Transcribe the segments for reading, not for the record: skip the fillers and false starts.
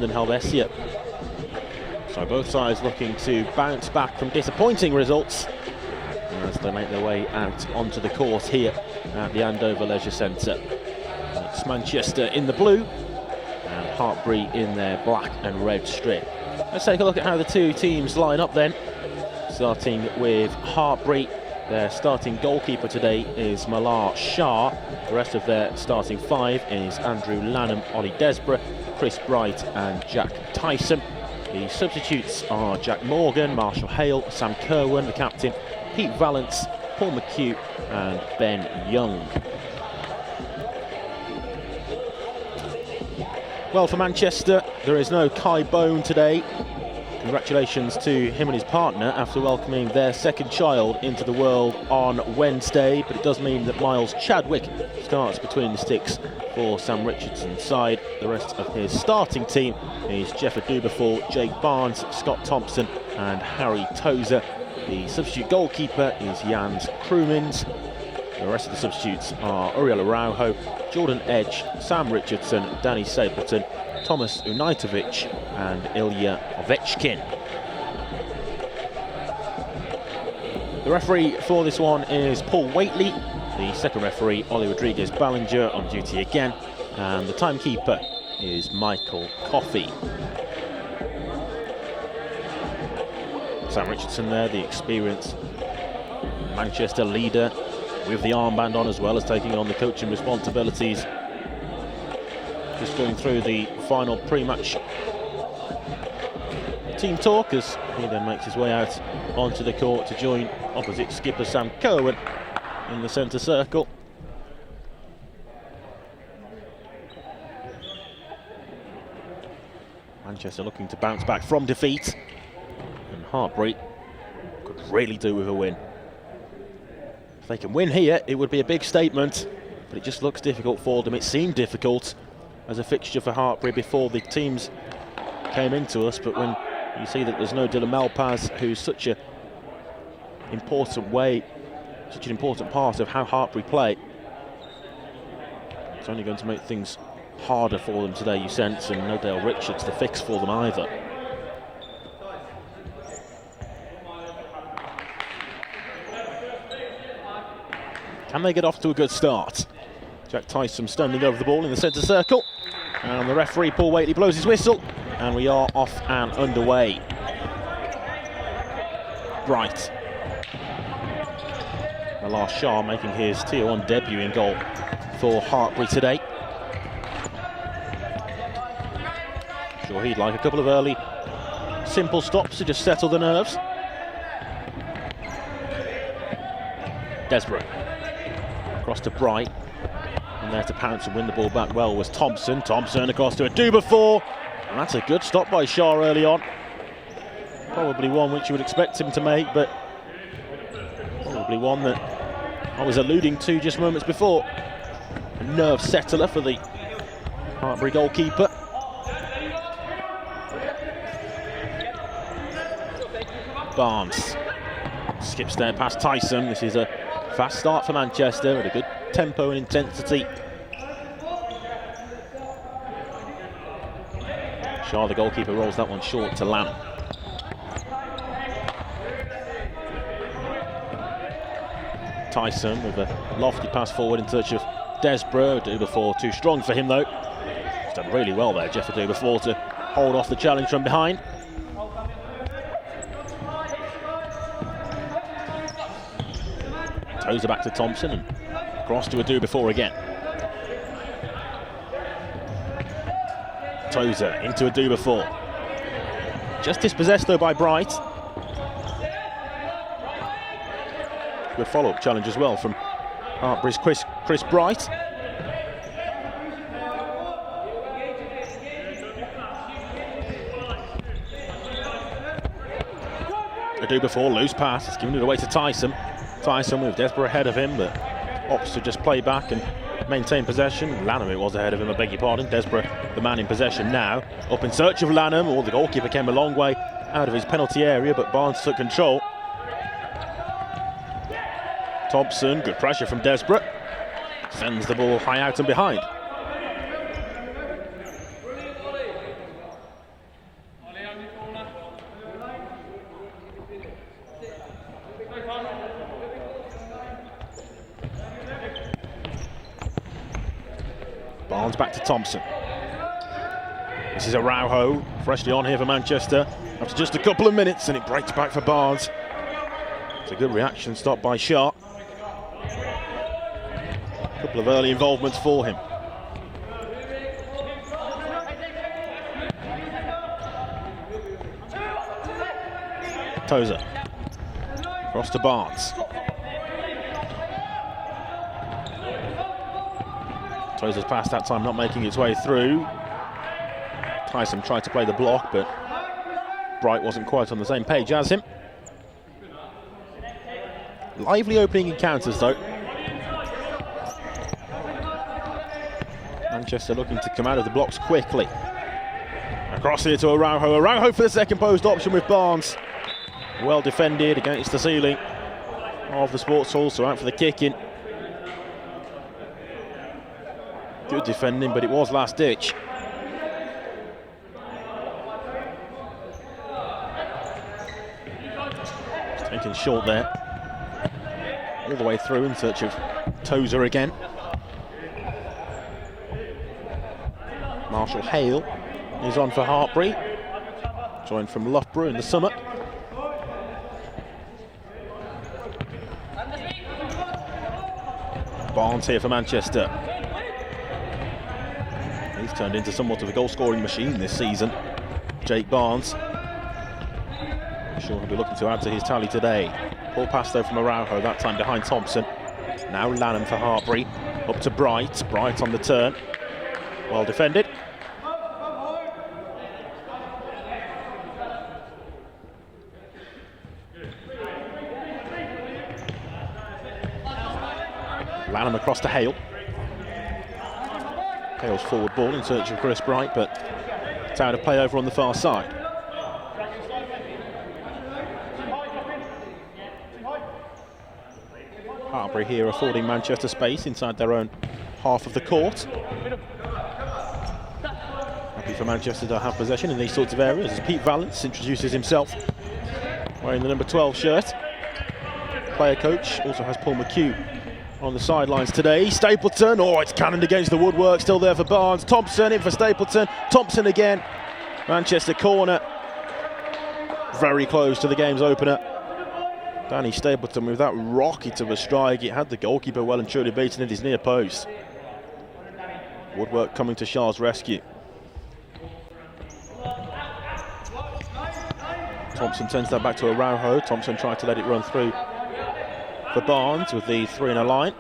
than Helvetia. So both sides looking to bounce back from disappointing results as they make their way out onto the court here at the Andover Leisure Centre. It's Manchester in the blue and Hartpury in their black and red strip. Let's take a look at how the two teams line up then. Starting with Hartpury, their starting goalkeeper today is Malar Shah. The rest of their starting five is Andrew Lanham, Ollie Desborough, Chris Bright and Jack Tyson. The substitutes are Jack Morgan, Marshall Hale, Sam Kerwin, the captain, Pete Valance, Paul McHugh and Ben Young. Well, for Manchester, there is no Kai Bone today. Congratulations to him and his partner after welcoming their second child into the world on Wednesday, but it does mean that Miles Chadwick starts between the sticks for Sam Richardson's side. The rest of his starting team is Jeff Adubaful, Jake Barnes, Scott Thompson and Harry Tozer. The substitute goalkeeper is Jans Krumins. The rest of the substitutes are Uriel Araujo, Jordan Edge, Sam Richardson, Danny Stapleton, Thomas Unajtovic and Ilya Ovechkin. The referee for this one is Paul Waitley. The second referee, Ollie Rodriguez Ballinger, on duty again. And the timekeeper is Michael Coffey. Sam Richardson there, the experienced Manchester leader, with the armband on as well as taking on the coaching responsibilities. Just going through the final pre-match team talk as he then makes his way out onto the court to join opposite skipper Sam Kerwin in the centre circle. Manchester looking to bounce back from defeat, and Hartpury could really do with a win. If they can win here, it would be a big statement, but it just looks difficult for them. It seemed difficult as a fixture for Hartpury before the teams came into us, but when you see that there's no Dylan Melpaz, who's such an important part of how Hartpury play, it's only going to make things harder for them today, you sense, and no Dale Richards the fix for them either. Can they get off to a good start? Jack Tyson standing over the ball in the centre circle, and the referee Paul Waitley blows his whistle, and we are off and underway. Bright. Malar Shah making his Tier 1 debut in goal for Hartpury today. Sure, he'd like a couple of early simple stops to just settle the nerves. Desborough across to Bright, and there to pounce and win the ball back well was Thompson. Thompson across to Adubaful, and that's a good stop by Shah early on. Probably one which you would expect him to make, but probably one that I was alluding to just moments before. A nerve settler for the Hartpury goalkeeper. Barnes skips there past Tyson. This is a fast start for Manchester at a good tempo and intensity. Shah, the goalkeeper, rolls that one short to Lanham. Tyson with a lofty pass forward in touch of Desborough. Adubaful too strong for him though. He's done really well there, Jeff Adubaful, to hold off the challenge from behind. Tozer back to Thompson and across to Adubaful again. Tozer into Adubaful. Just dispossessed though by Bright. Good follow-up challenge as well from Hartpury's Chris Bright. Adubaful, loose pass, it's given it away to Tyson. Tyson with Desborough ahead of him, but opts to just play back and maintain possession. Lanham, it was ahead of him, I beg your pardon. Desborough, the man in possession now, up in search of Lanham. Oh, the goalkeeper came a long way out of his penalty area, but Barnes took control. Thompson, good pressure from Desborough, sends the ball high out and behind. Barnes back to Thompson. This is Araujo, freshly on here for Manchester after just a couple of minutes, and it breaks back for Barnes. It's a good reaction, stopped by Sharp. A couple of early involvements for him. Tozer. Across to Barnes. Tozer's pass that time not making its way through. Tyson tried to play the block, but Bright wasn't quite on the same page as him. Lively opening encounters though. Manchester looking to come out of the blocks quickly. Across here to Araujo. Araujo for the second post option with Barnes. Well defended against the ceiling of the sports hall, so out for the kick in. Good defending, but it was last ditch. Taken short there. All the way through in search of Tozer again. Marshall Hale is on for Hartpury. Joined from Loughborough in the summer. Barnes here for Manchester. He's turned into somewhat of a goal-scoring machine this season. Jake Barnes. I'm sure he'll be looking to add to his tally today. Ball pass though from Araujo, that time behind Thompson. Now Lanham for Hartpury. Up to Bright. Bright on the turn. Well defended. Lanham across to Hale. Hale's forward ball in search of Chris Bright, but it's out of play over on the far side. Hartpury here affording Manchester space inside their own half of the court. Happy for Manchester to have possession in these sorts of areas as Pete Vallance introduces himself wearing the number 12 shirt. Player coach also has Paul McHugh on the sidelines today. Stapleton, oh, it's cannoned against the woodwork, still there for Barnes. Thompson in for Stapleton. Thompson again. Manchester corner. Very close to the game's opener. Danny Stapleton with that rocket of a strike. It had the goalkeeper well and truly beaten at his near post. Woodwork coming to Shah's rescue. Thompson turns that back to Araujo. Thompson tried to let it run through for Barnes with the three in a line.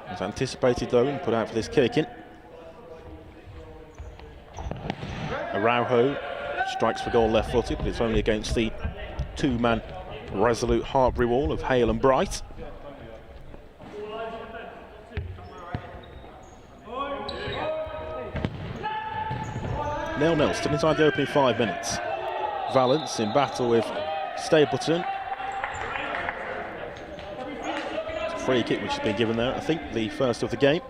As anticipated though and put out for this kick in. Araujo strikes for goal left footed, but it's only against the two-man resolute Hartpury wall of Hale and Bright. Nil-nil, still inside the opening 5 minutes. Vallance in battle with Stapleton. Free kick which has been given there, I think the first of the game.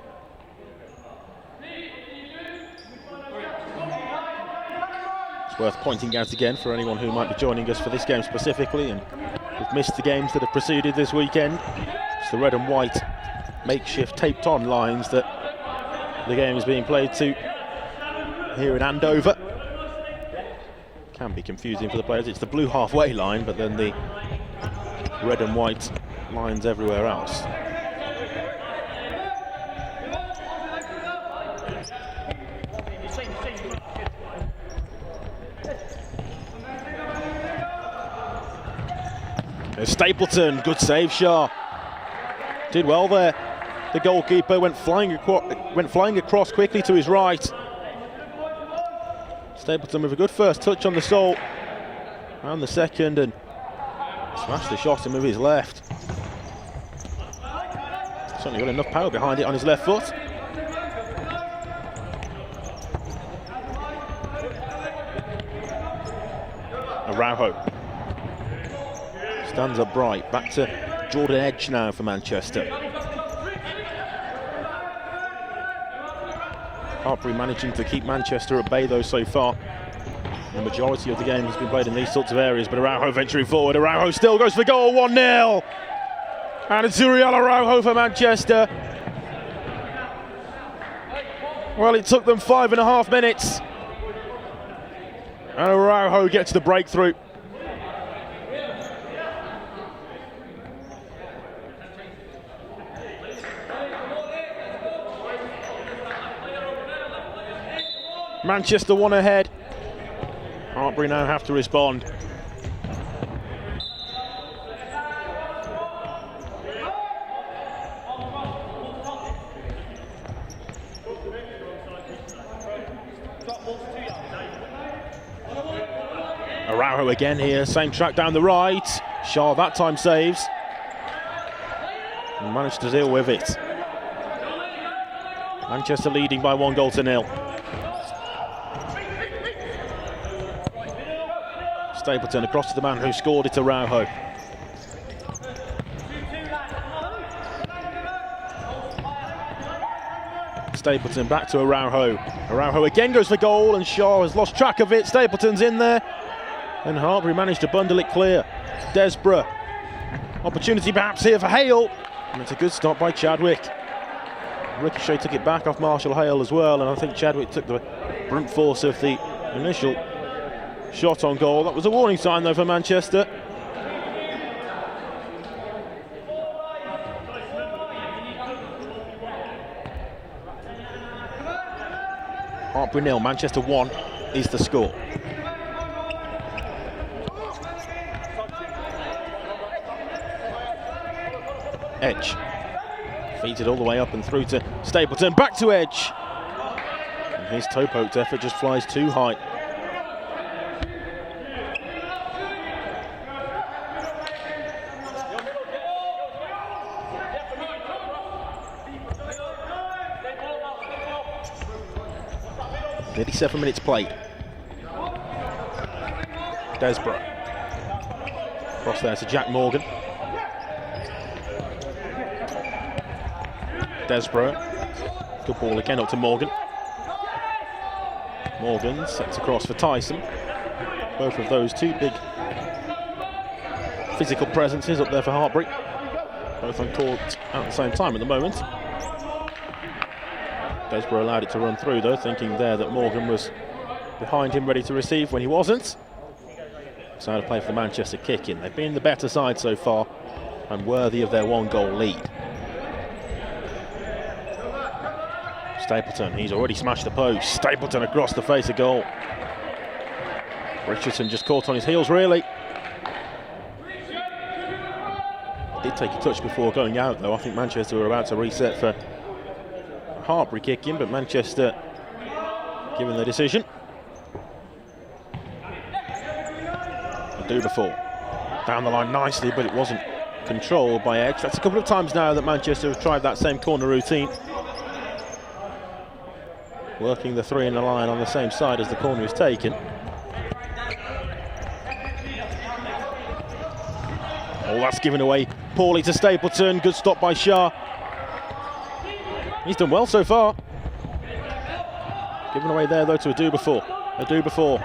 It's worth pointing out again for anyone who might be joining us for this game specifically and who've missed the games that have preceded this weekend. It's the red and white makeshift taped on lines that the game is being played to here in Andover. Can be confusing for the players. It's the blue halfway line, but then the red and white lines everywhere else. There's Stapleton, good save, Shah. Did well there. The goalkeeper went flying across quickly to his right. Stapleton with a good first touch on the salt. And the second, and smashed the shot in with his left. Certainly got enough power behind it on his left foot. Araujo stands up Bright. Back to Jordan Edge now for Manchester. Hartpury managing to keep Manchester at bay though so far. The majority of the game has been played in these sorts of areas, but Araujo venturing forward. Araujo still goes for goal, 1-0. And it's Uriel Araujo for Manchester. Well, it took them 5.5 minutes. And Araujo gets the breakthrough. Manchester 1 ahead. Hartpury now have to respond. Araujo again here, same track down the right. Shah that time saves. And managed to deal with it. Manchester leading by 1-0. Stapleton across to the man who scored it, Araujo. Stapleton back to Araujo. Araujo again goes for goal and Shaw has lost track of it. Stapleton's in there and Hartpury managed to bundle it clear. Desborough. Opportunity perhaps here for Hale. And it's a good stop by Chadwick. Ricochet took it back off Marshall Hale as well, and I think Chadwick took the brute force of the initial shot on goal. That was a warning sign though for Manchester. Hartpury 0, Manchester 1 is the score. Edge feeds it all the way up and through to Stapleton, back to Edge. And his toe-poked effort just flies too high. Nearly 7 minutes played. Desborough. Cross there to Jack Morgan. Desborough. Good ball again up to Morgan. Morgan sets across for Tyson. Both of those two big physical presences up there for Hartpury. Both on court at the same time at the moment. Desborough allowed it to run through though, thinking there that Morgan was behind him ready to receive when he wasn't. So to play for the Manchester kick-in. They've been the better side so far and worthy of their 1-goal lead. Stapleton, he's already smashed the post. Stapleton across the face of goal. Richardson just caught on his heels really. Did take a touch before going out though. I think Manchester were about to reset for Hartpury kick-in, but Manchester given the decision. Before down the line nicely, but it wasn't controlled by Edge. That's a couple of times now that Manchester have tried that same corner routine, working the three in the line on the same side as the corner is taken. Oh, that's given away poorly to Stapleton. Good stop by Shah. He's done well so far. Given away there though to Adu-Before.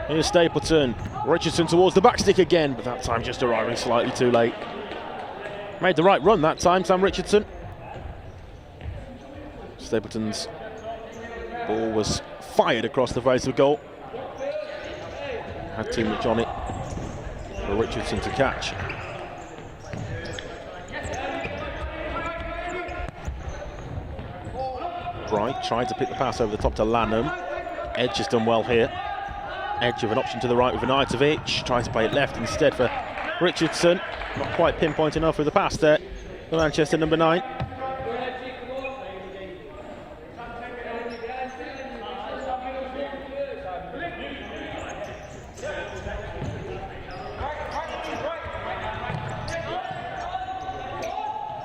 Here's Stapleton. Richardson towards the back stick again, but that time just arriving slightly too late. Made the right run that time, Sam Richardson. Stapleton's ball was fired across the face of goal. Had too much on it for Richardson to catch. Bright tried to pick the pass over the top to Lanham. Edge has done well here. Edge with an option to the right with Ivanovic. Tries to play it left instead for Richardson. Not quite pinpoint enough with the pass there for Manchester number 9.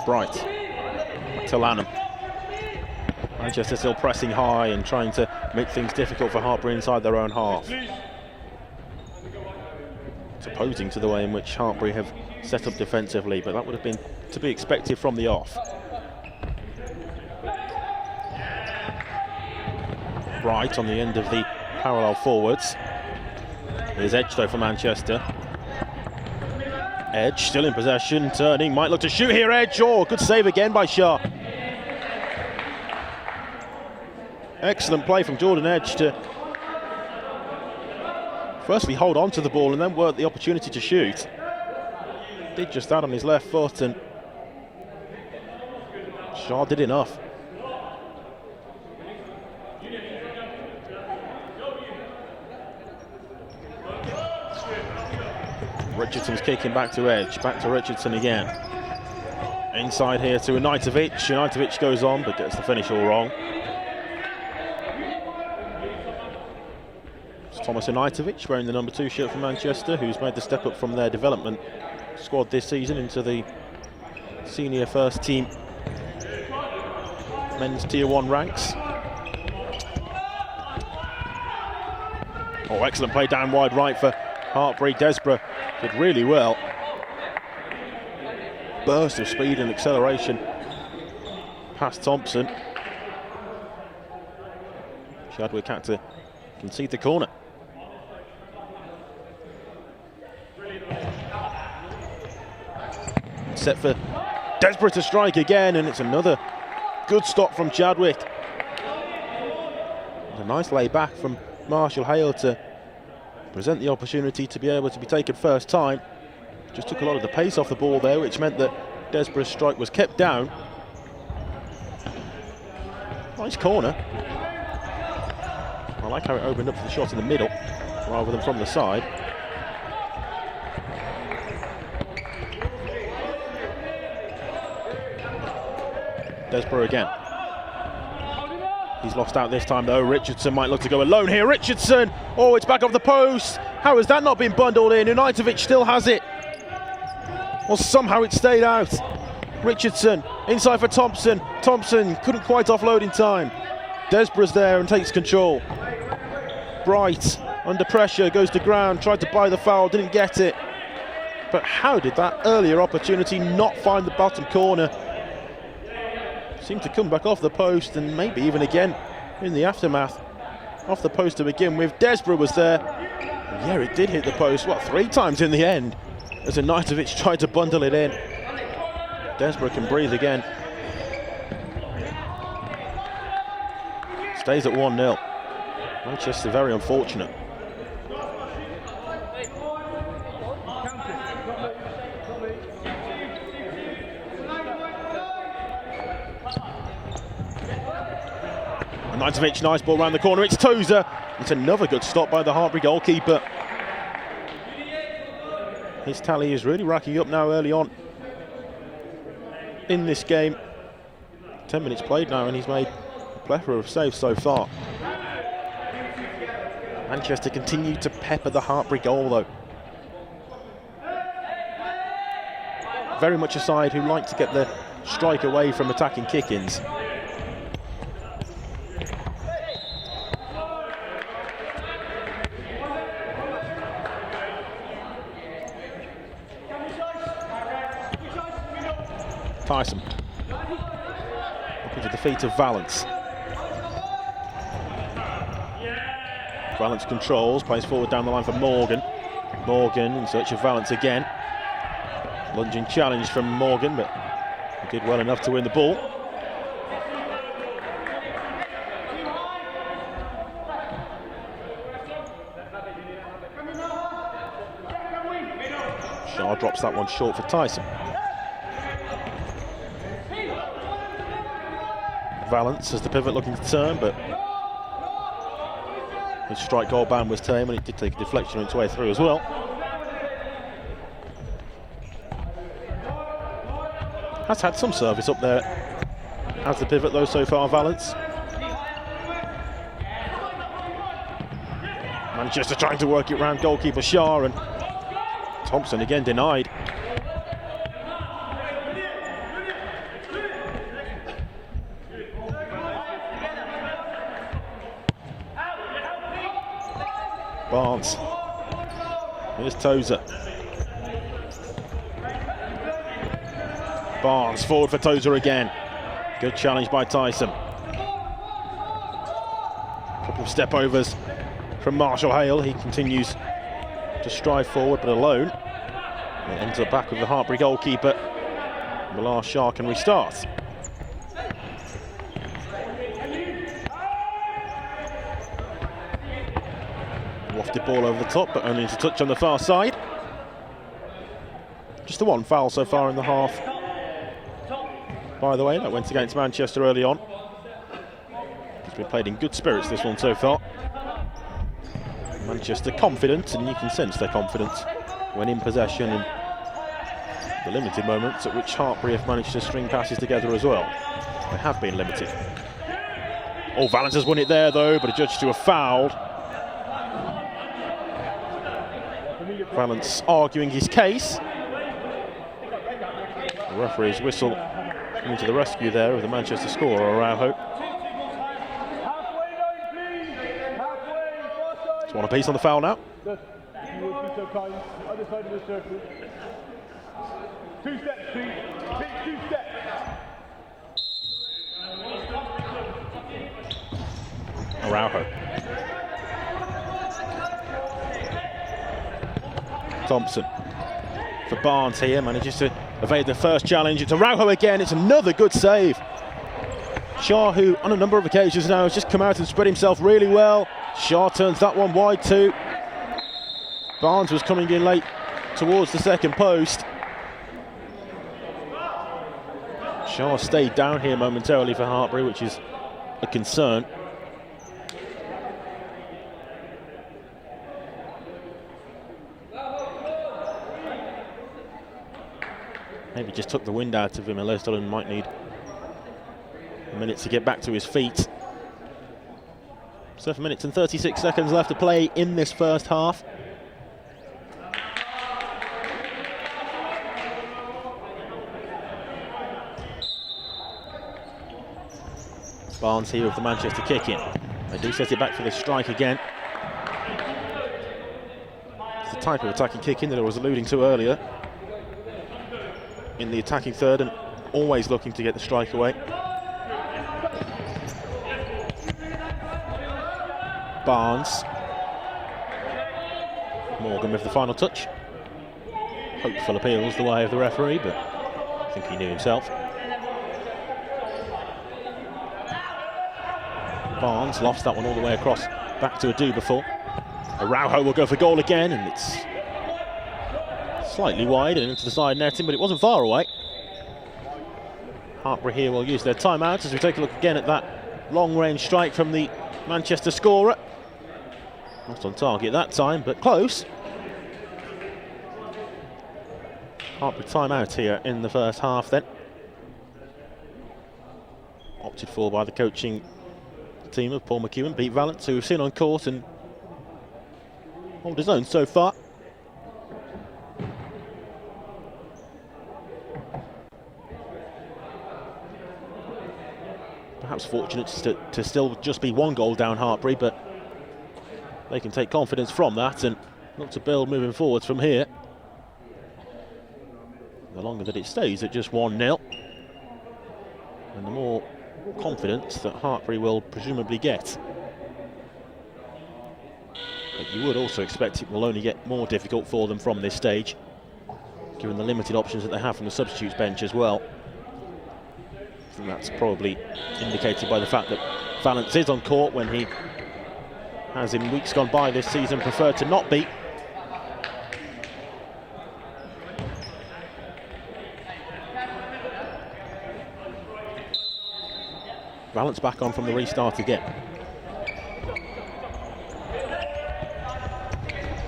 Bright to Lanham. Manchester still pressing high and trying to make things difficult for Hartpury inside their own half. It's opposing to the way in which Hartpury have set up defensively, but that would have been to be expected from the off. Bright on the end of the parallel forwards. Here's Edge though for Manchester. Edge still in possession, turning, might look to shoot here, Edge. Oh, good save again by Shah. Excellent play from Jordan Edge to firstly hold on to the ball and then work the opportunity to shoot. Did just that on his left foot, and Shaw did enough. Richardson's kicking back to Edge, back to Richardson again. Inside here to Unajtovic. Unajtovic goes on but gets the finish all wrong. It's Thomas Unajtovic wearing the number 2 shirt for Manchester, who's made the step up from their development squad this season into the senior first team men's tier 1 ranks. Oh, excellent play down wide right for Hartpury. Desborough did really well. Burst of speed and acceleration past Thompson. Chadwick had to concede the corner. Set for Desborough to strike again, and it's another good stop from Chadwick. A nice lay back from Marshall Hale to present the opportunity to be able to be taken first time. Just took a lot of the pace off the ball there, which meant that Desborough's strike was kept down. Nice corner. I like how it opened up for the shot in the middle rather than from the side. Desborough again. He's lost out this time though. Richardson might look to go alone here. Richardson! Oh, it's back off the post. How has that not been bundled in? Unajtovic still has it. Well, somehow it stayed out. Richardson inside for Thompson. Thompson couldn't quite offload in time. Desborough's there and takes control. Bright under pressure, goes to ground, tried to buy the foul, didn't get it. But how did that earlier opportunity not find the bottom corner? Seemed to come back off the post, and maybe even again in the aftermath. Off the post to begin with. Desborough was there. Yeah, it did hit the post, what, 3 times in the end, as Unajtovic tried to bundle it in. Desborough can breathe again. Stays at 1-0. Manchester very unfortunate. Unajtovic, nice ball round the corner. It's Tozer. It's another good stop by the Hartpury goalkeeper. His tally is really racking up now early on in this game. 10 minutes played now and he's made a plethora of saves so far. Manchester continue to pepper the Hartpury goal though. Very much a side who like to get the strike away from attacking kick-ins. Tyson looking to the feet of Valence. Valence controls, plays forward down the line for Morgan. Morgan in search of Valence again. Lunging challenge from Morgan, but he did well enough to win the ball. Shaw drops that one short for Tyson. Valence as the pivot looking to turn, but his strike goal ban was tame and it did take a deflection on its way through as well. Has had some service up there as the pivot though so far, Valence. Manchester trying to work it round goalkeeper Shah, and Thompson again denied. Barnes. Here's Tozer. Barnes forward for Tozer again. Good challenge by Tyson. Couple of step overs from Marshall Hale. He continues to strive forward, but alone. It ends up back with the Hartpury goalkeeper. Bilal Shah can restart. Wafted ball over the top, but only to touch on the far side. Just the one foul so far in the half. By the way, that went against Manchester early on. It's been played in good spirits, this one so far. Manchester confident, and you can sense their confidence when in possession and the limited moments at which Hartpury have managed to string passes together as well. They have been limited. Oh, Valence has won it there though, but adjudged to a foul. Valence arguing his case. The referee's whistle coming to the rescue there of the Manchester scorer, Araujo. It's one apiece on the foul now. Two steps, please. Take 2 steps. Araujo. Thompson for Barnes here, manages to evade the first challenge. It's Araujo again, it's another good save. Shah, who on a number of occasions now has just come out and spread himself really well. Shah turns that one wide too. Barnes was coming in late towards the second post. Shah stayed down here momentarily for Hartpury, which is a concern. Maybe just took the wind out of him. Lesdalen might need a minute to get back to his feet. 7 minutes and 36 seconds left to play in this first half. Barnes here with the Manchester kick-in. They do set it back for the strike again. It's the type of attacking kick-in that I was alluding to earlier. In the attacking third and always looking to get the strike away. Barnes. Morgan with the final touch. Hopeful appeals the way of the referee, but I think he knew himself. Barnes lofts that one all the way across, back to Adu before. Araujo will go for goal again, and it's slightly wide and into the side netting, but it wasn't far away. Hartpury here will use their timeout as we take a look again at that long-range strike from the Manchester scorer. Not on target that time, but close. Hartpury timeout here in the first half then. Opted for by the coaching team of Paul McEwen, beat Valence, who we've seen on court and hold his own so far. Perhaps fortunate to still just be 1 goal down Hartpury, but they can take confidence from that and look to build moving forwards from here. The longer that it stays at just 1-0, and the more confidence that Hartpury will presumably get. But you would also expect it will only get more difficult for them from this stage, given the limited options that they have from the substitutes bench as well. I think that's probably indicated by the fact that Valence is on court when he has in weeks gone by this season preferred to not be. Valence back on from the restart again.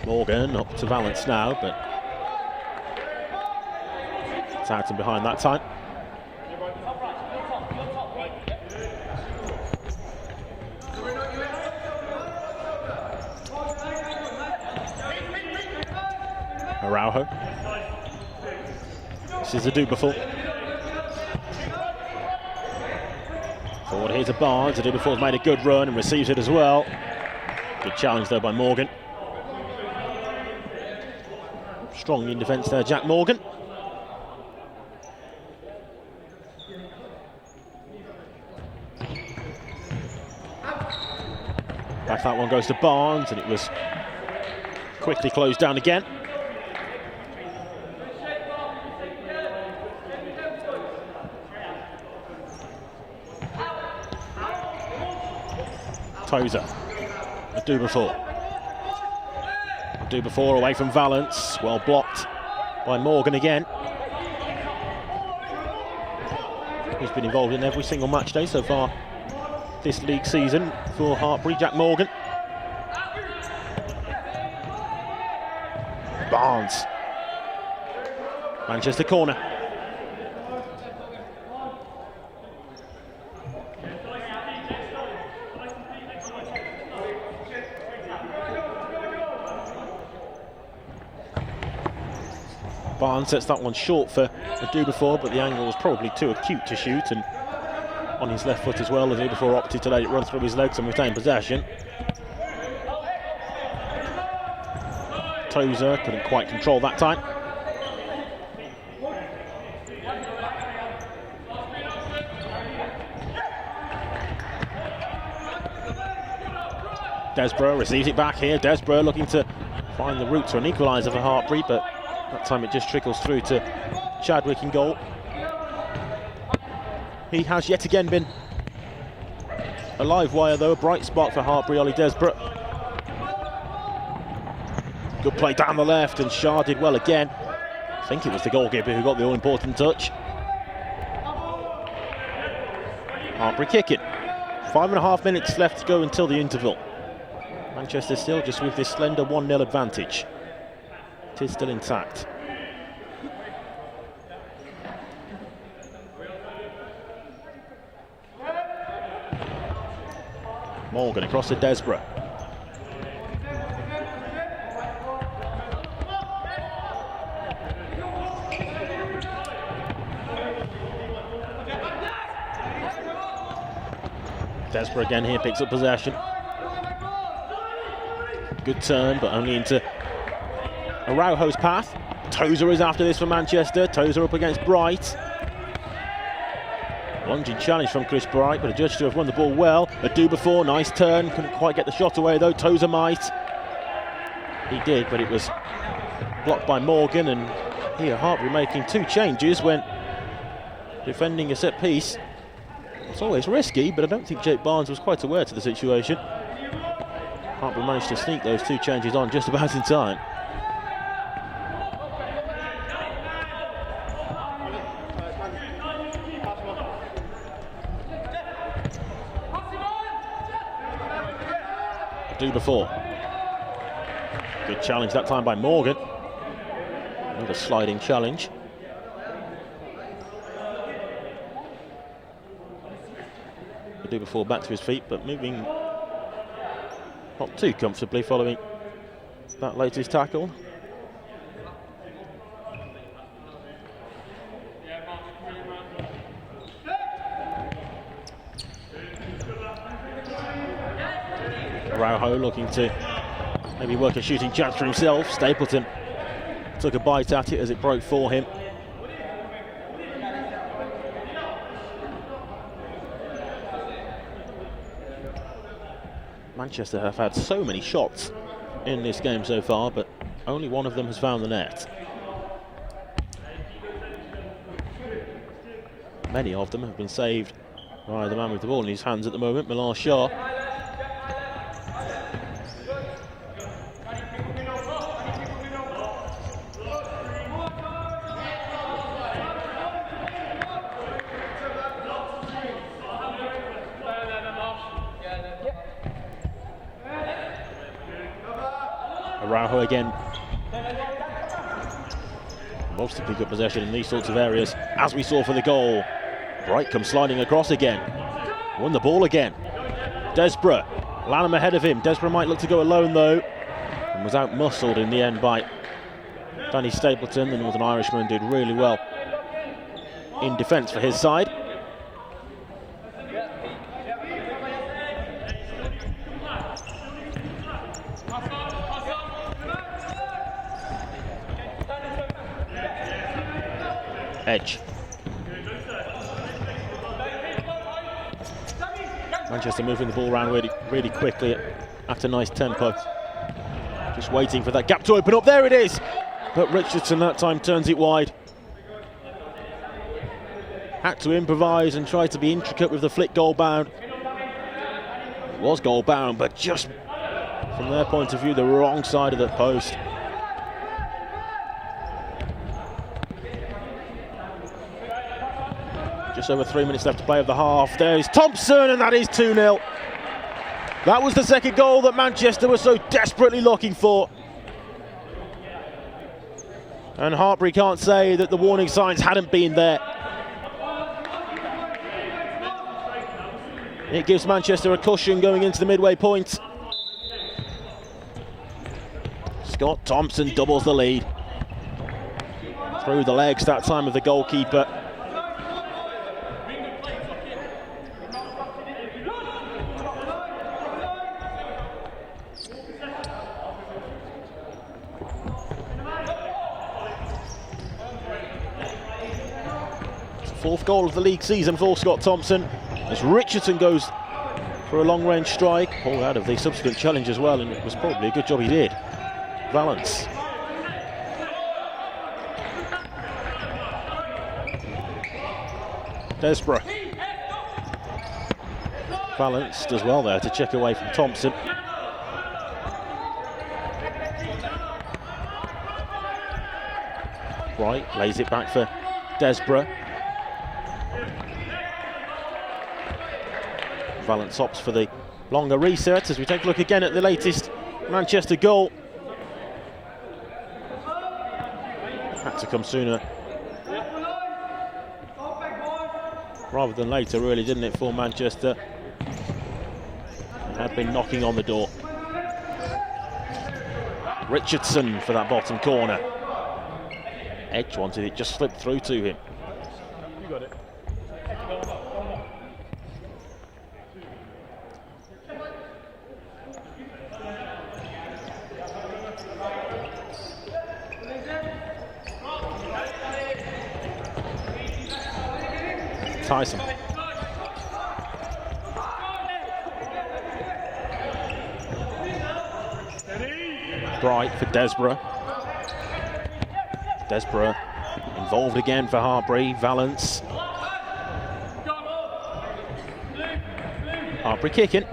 Morgan up to Valence now, but it's out and behind that time. Araujo. This is Adu before. Forward here to Barnes. Adu before's made a good run and receives it as well. Good challenge though by Morgan. Strong in defence there, Jack Morgan. Back that one goes to Barnes, and it was quickly closed down again. Tozer, Adu before. Do before away from Valence, well blocked by Morgan again. He's been involved in every single match day so far this league season for Hartpury, Jack Morgan. Barnes. Manchester corner. Barnes sets that one short for a do before, but the angle was probably too acute to shoot, and on his left foot as well. The do before opted to let it run through his legs and retain possession. Tozer couldn't quite control that time. Desborough receives it back here. Desborough looking to find the route to an equaliser for Hartpury, but that time it just trickles through to Chadwick in goal. He has yet again been a live wire though, a bright spark for Hartpury, Ollie Desborough. Good play down the left, and Shah did well again. I think it was the goalkeeper who got the all-important touch. Hartpury kicking. 5.5 minutes left to go until the interval. Manchester still just with this slender 1-0 advantage. It is still intact. Morgan across to Desborough. Desborough again here picks up possession. Good turn, but only into Araujo's path. Tozer is after this for Manchester. Tozer up against Bright. Lunging challenge from Chris Bright, but adjudged to have run the ball well. A do before, nice turn. Couldn't quite get the shot away though. Tozer might. He did, but it was blocked by Morgan. And here Hartpury making 2 changes when defending a set piece. It's always risky, but I don't think Jake Barnes was quite aware to the situation. Hartpury managed to sneak those 2 changes on just about in time. Do before. Good challenge that time by Morgan. Another sliding challenge. Do before back to his feet, but moving not too comfortably following that latest tackle. Araujo looking to maybe work a shooting chance for himself. Stapleton took a bite at it as it broke for him. Manchester have had so many shots in this game so far, but only one of them has found the net. Many of them have been saved by the man with the ball in his hands at the moment, Milan Shah. Araujo again. Loves to pick up possession in these sorts of areas, as we saw for the goal. Bright comes sliding across again. Won the ball again. Desborough. Lanham ahead of him. Desborough might look to go alone though, and was out-muscled in the end by Danny Stapleton. The Northern Irishman did really well in defence for his side. Edge. Manchester moving the ball around really quickly at a nice tempo. Just waiting for that gap to open up. There it is! But Richardson that time turns it wide. Had to improvise and try to be intricate with the flick goal bound. It was goal bound, but just from their point of view, the wrong side of the post. Just over 3 minutes left to play of the half. There's Thompson, and that is 2-0. That was the second goal that Manchester was so desperately looking for. And Hartpury can't say that the warning signs hadn't been there. It gives Manchester a cushion going into the midway point. Scott Thompson doubles the lead. Through the legs that time of the goalkeeper. Fourth goal of the league season for Scott Thompson, as Richardson goes for a long-range strike, pulled out of the subsequent challenge as well, and it was probably a good job he did. Valance. Desborough. Valance does well there to check away from Thompson. Right, lays it back for Desborough. Valance opts for the longer reset as we take a look again at the latest Manchester goal. Had to come sooner rather than later, really, didn't it, for Manchester? It had been knocking on the door. Richardson for that bottom corner. Edge wanted it, just slipped through to him. You got it. Tyson. Bright for Desborough. Desborough involved again for Hartpury. Valance. Hartpury kicking.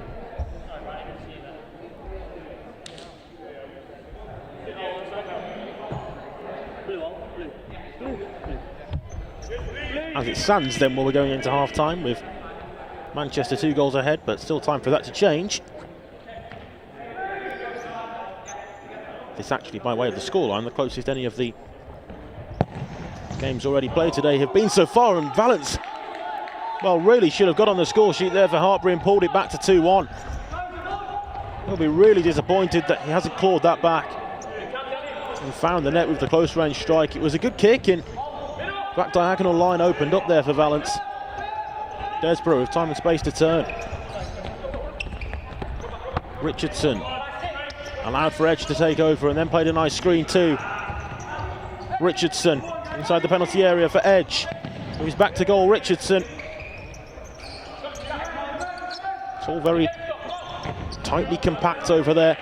As it stands then, we're going into half-time with Manchester 2 goals ahead, but still time for that to change. This actually, by way of the scoreline, the closest any of the games already played today have been so far, and Valance, well, really should have got on the score sheet there for Hartpury and pulled it back to 2-1. He'll be really disappointed that he hasn't clawed that back and found the net with the close range strike. It was a good kick in. Back diagonal line opened up there for Valance. Desborough with time and space to turn. Richardson allowed for Edge to take over and then played a nice screen too. Richardson inside the penalty area for Edge. So he's back to goal, Richardson. It's all very tightly compact over there.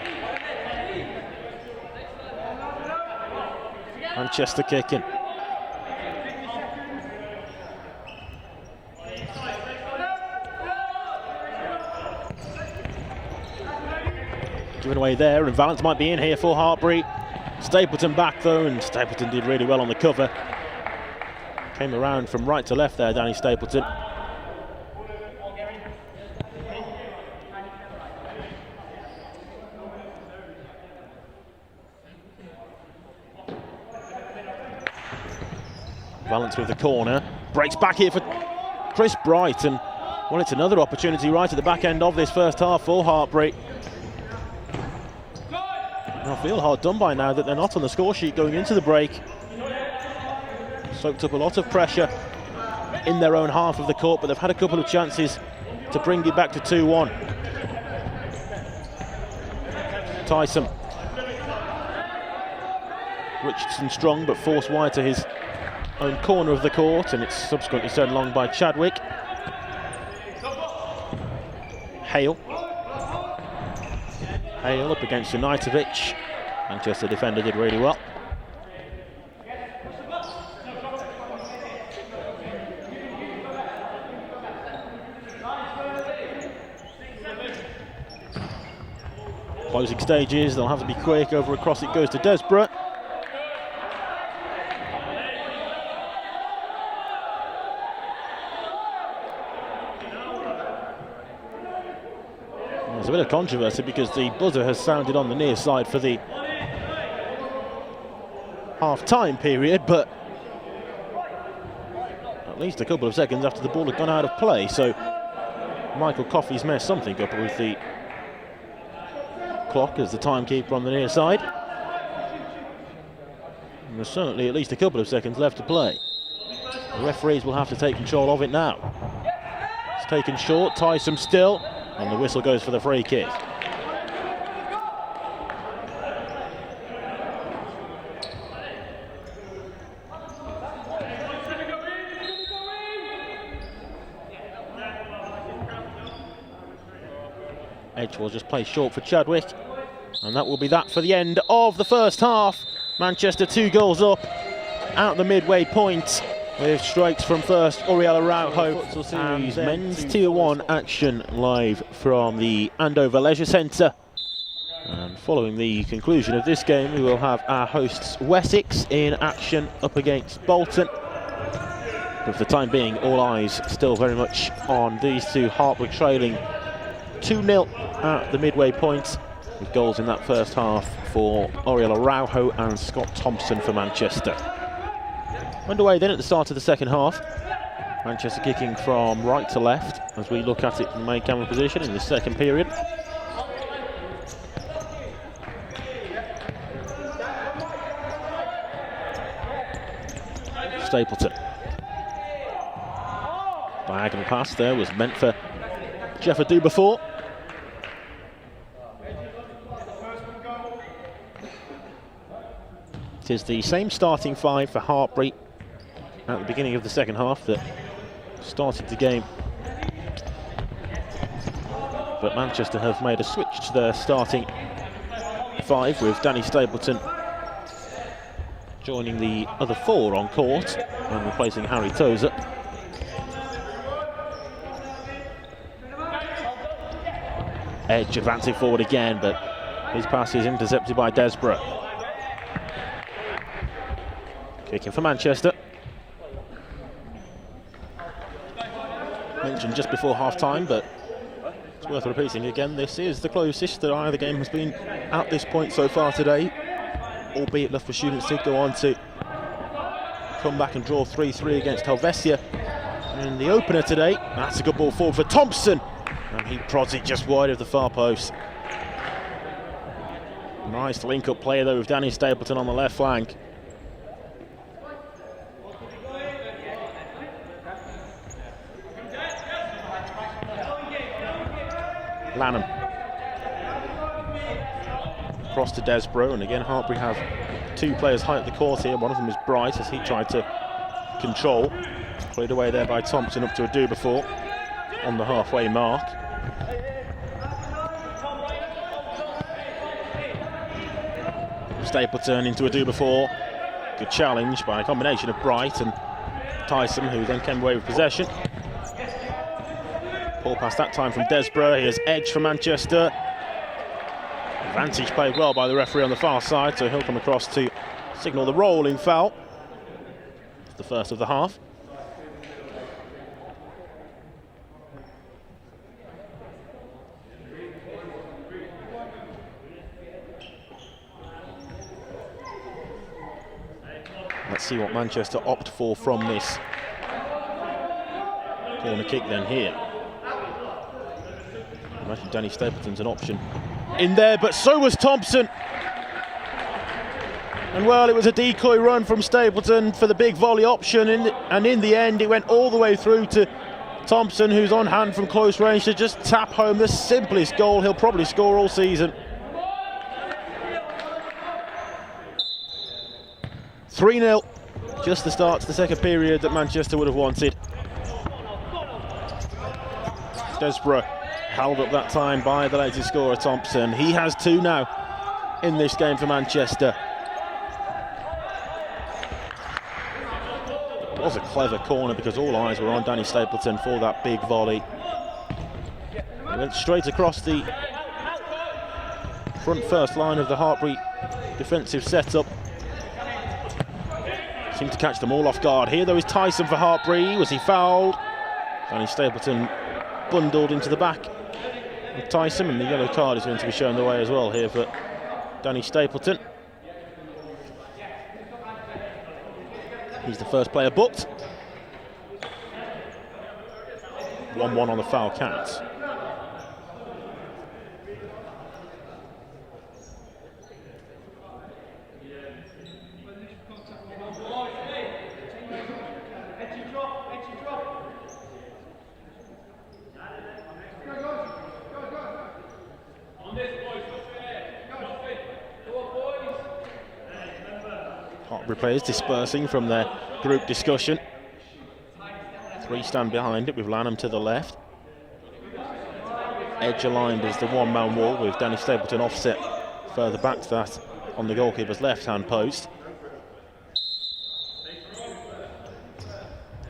Manchester kicking. Given away there, and Valance might be in here for Hartpury. Stapleton back though, and Stapleton did really well on the cover. Came around from right to left there, Danny Stapleton. Valance with the corner, breaks back here for Chris Bright, and well, it's another opportunity right at the back end of this first half for Hartpury. I feel hard done by now that they're not on the score sheet going into the break. Soaked up a lot of pressure in their own half of the court, but they've had a couple of chances to bring it back to 2-1. Tyson. Richardson strong, but forced wide to his own corner of the court, and it's subsequently sent long by Chadwick. Hale. Hale up against Unitovic. Manchester defender did really well. Closing stages, they'll have to be quick. Over across it goes to Desborough. There's a bit of controversy because the buzzer has sounded on the near side for the half-time period, but at least a couple of seconds after the ball had gone out of play, so Michael Coffey's messed something up with the clock as the timekeeper on the near side. And there's certainly at least a couple of seconds left to play. The referees will have to take control of it now. It's taken short, Tyson still, and the whistle goes for the free kick. Edge will just play short for Chadwick, and that will be that for the end of the first half. Manchester 2 goals up at the midway point with strikes from first Oriel Araujo. Futsal Series men's Tier 1 action live from the Andover Leisure Centre. And following the conclusion of this game, we will have our hosts Wessex in action up against Bolton. But for the time being, all eyes still very much on these two. Hartpury trailing 2-0 at the midway point, with goals in that first half for Oriel Araujo and Scott Thompson for Manchester. Underway then at the start of the second half. Manchester kicking from right to left as we look at it from the main camera position in the second period. Stapleton. Diagonal pass there was meant for Jeff Adu-Before. It is the same starting five for Hartpury at the beginning of the second half that started the game. But Manchester have made a switch to their starting five, with Danny Stapleton joining the other four on court and replacing Harry Tozer. Edge advancing forward again, but his pass is intercepted by Desborough. Kicking for Manchester. Mentioned just before half-time, but it's worth repeating again, this is the closest that either game has been at this point so far today, albeit enough for students to go on to come back and draw 3-3 against Helvetia in the opener today. That's a good ball forward for Thompson, and he prods it just wide of the far post. Nice link-up play though with Danny Stapleton on the left flank. Lanham. Cross to Desborough, and again Hartpury have two players high up the court here. One of them is Bright as he tried to control. Cleared away there by Thompson up to Adu-Before on the halfway mark. Stapleton into Adu-Before. Good challenge by a combination of Bright and Tyson, who then came away with possession. Ball pass that time from Desborough. Here's Edge for Manchester. Advantage played well by the referee on the far side, so he'll come across to signal the rolling foul. It's the first of the half. Let's see what Manchester opt for from this corner kick then here. I imagine Danny Stapleton's an option in there, but so was Thompson. And well, it was a decoy run from Stapleton for the big volley option, and in the end it went all the way through to Thompson, who's on hand from close range to just tap home the simplest goal he'll probably score all season. 3-0, just the start to the second period that Manchester would have wanted. Desborough held up that time by the latest scorer Thompson. He has two now in this game for Manchester. It was a clever corner because all eyes were on Danny Stapleton for that big volley. He went straight across the front first line of the Hartpury defensive setup. Seemed to catch them all off guard. Here though is Tyson for Hartpury. Was he fouled? Danny Stapleton bundled into the back of Tyson, and the yellow card is going to be shown the way as well here for Danny Stapleton. He's the first player booked. 1-1 on the foul count. Hartpury players dispersing from their group discussion. 3 stand behind it with Lanham to the left. Edge aligned as the one-man wall with Danny Stapleton offset further back to that on the goalkeeper's left-hand post.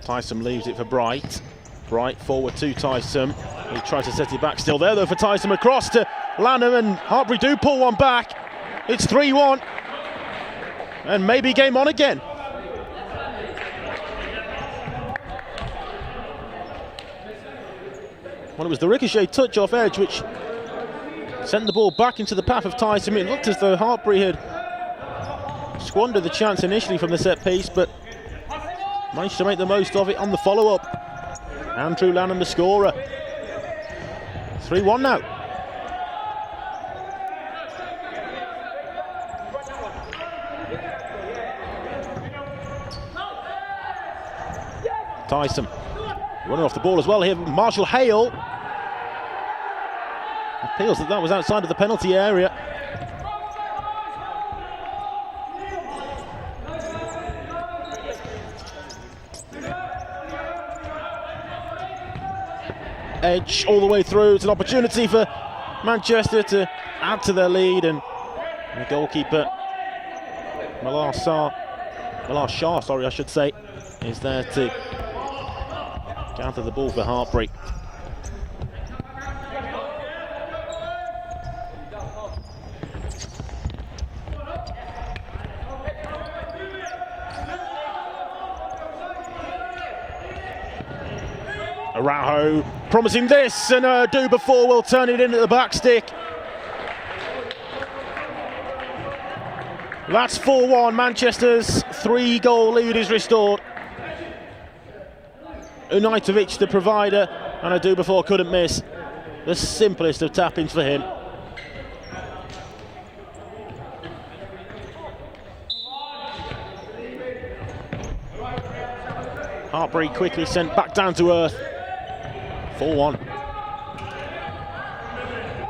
Tyson leaves it for Bright. Bright forward to Tyson. He tries to set it back. Still there though for Tyson. Across to Lanham, and Hartpury do pull one back. It's 3-1. And maybe game on again. Well, it was the ricochet touch off Edge which sent the ball back into the path of Tyson. It looked as though Hartpury had squandered the chance initially from the set piece, but managed to make the most of it on the follow-up. Andrew Lanham, the scorer. 3-1 now. Tyson running off the ball as well here. Marshall Hale appeals that was outside of the penalty area. Edge all the way through. It's an opportunity for Manchester to add to their lead, and the goalkeeper Malar Shah, I should say, is there to gather the ball for Hartpury. Araujo promising this, and do before will turn it in at the back stick. That's 4-1. Manchester's 3-goal lead is restored. Unajtovic, the provider, and a do before couldn't miss. The simplest of tap-ins for him. Hartpury quickly sent back down to earth. 4-1.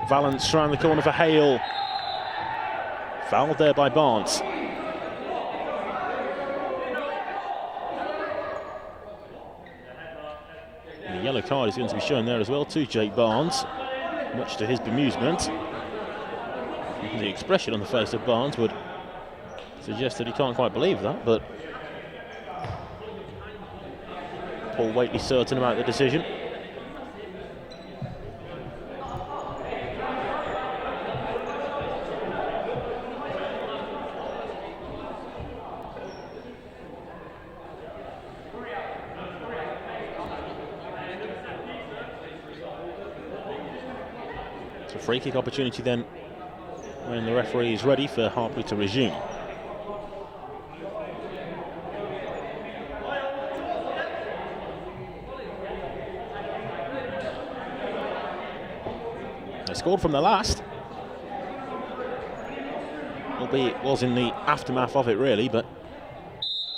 Valance around the corner for Hale. Fouled there by Barnes. And the yellow card is going to be shown there as well to Jake Barnes, much to his bemusement. The expression on the face of Barnes would suggest that he can't quite believe that, but Paul Waitley certain about the decision. Free kick opportunity then when the referee is ready for Hartpury to resume. They scored from the last, albeit it was in the aftermath of it really, but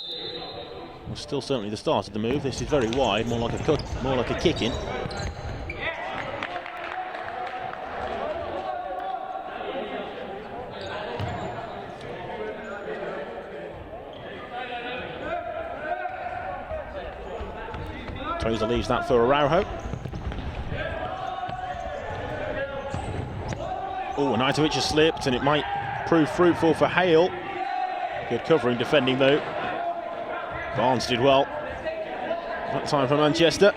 it was still certainly the start of the move. This is very wide, more like a cut, more like a kick in. Tozer leaves that for Araujo. Oh, Unajtovic has slipped, and it might prove fruitful for Hale. Good covering, defending though. Barnes did well. That time for Manchester.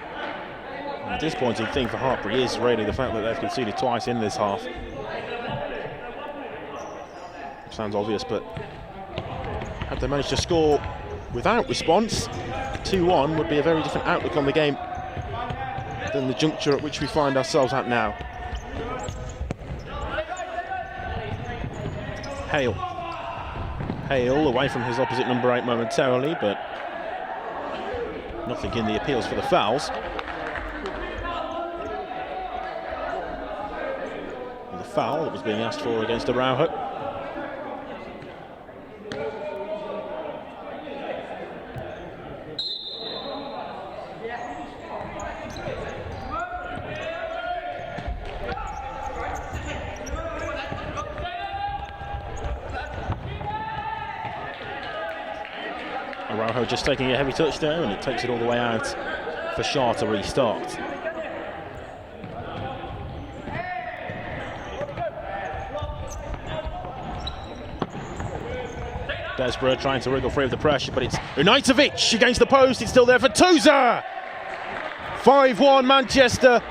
The disappointing thing for Hartpury is really the fact that they've conceded twice in this half. Sounds obvious, but had they managed to score without response, 2-1 would be a very different outlook on the game than the juncture at which we find ourselves at now. Hale away from his opposite number 8 momentarily, but nothing in the appeals for the fouls. The foul that was being asked for against Araujo. Araujo just taking a heavy touch there, and it takes it all the way out for Shah to restart. Desborough trying to wriggle free of the pressure, but it's Unajtovic against the post. It's still there for Tozer. 5-1 Manchester.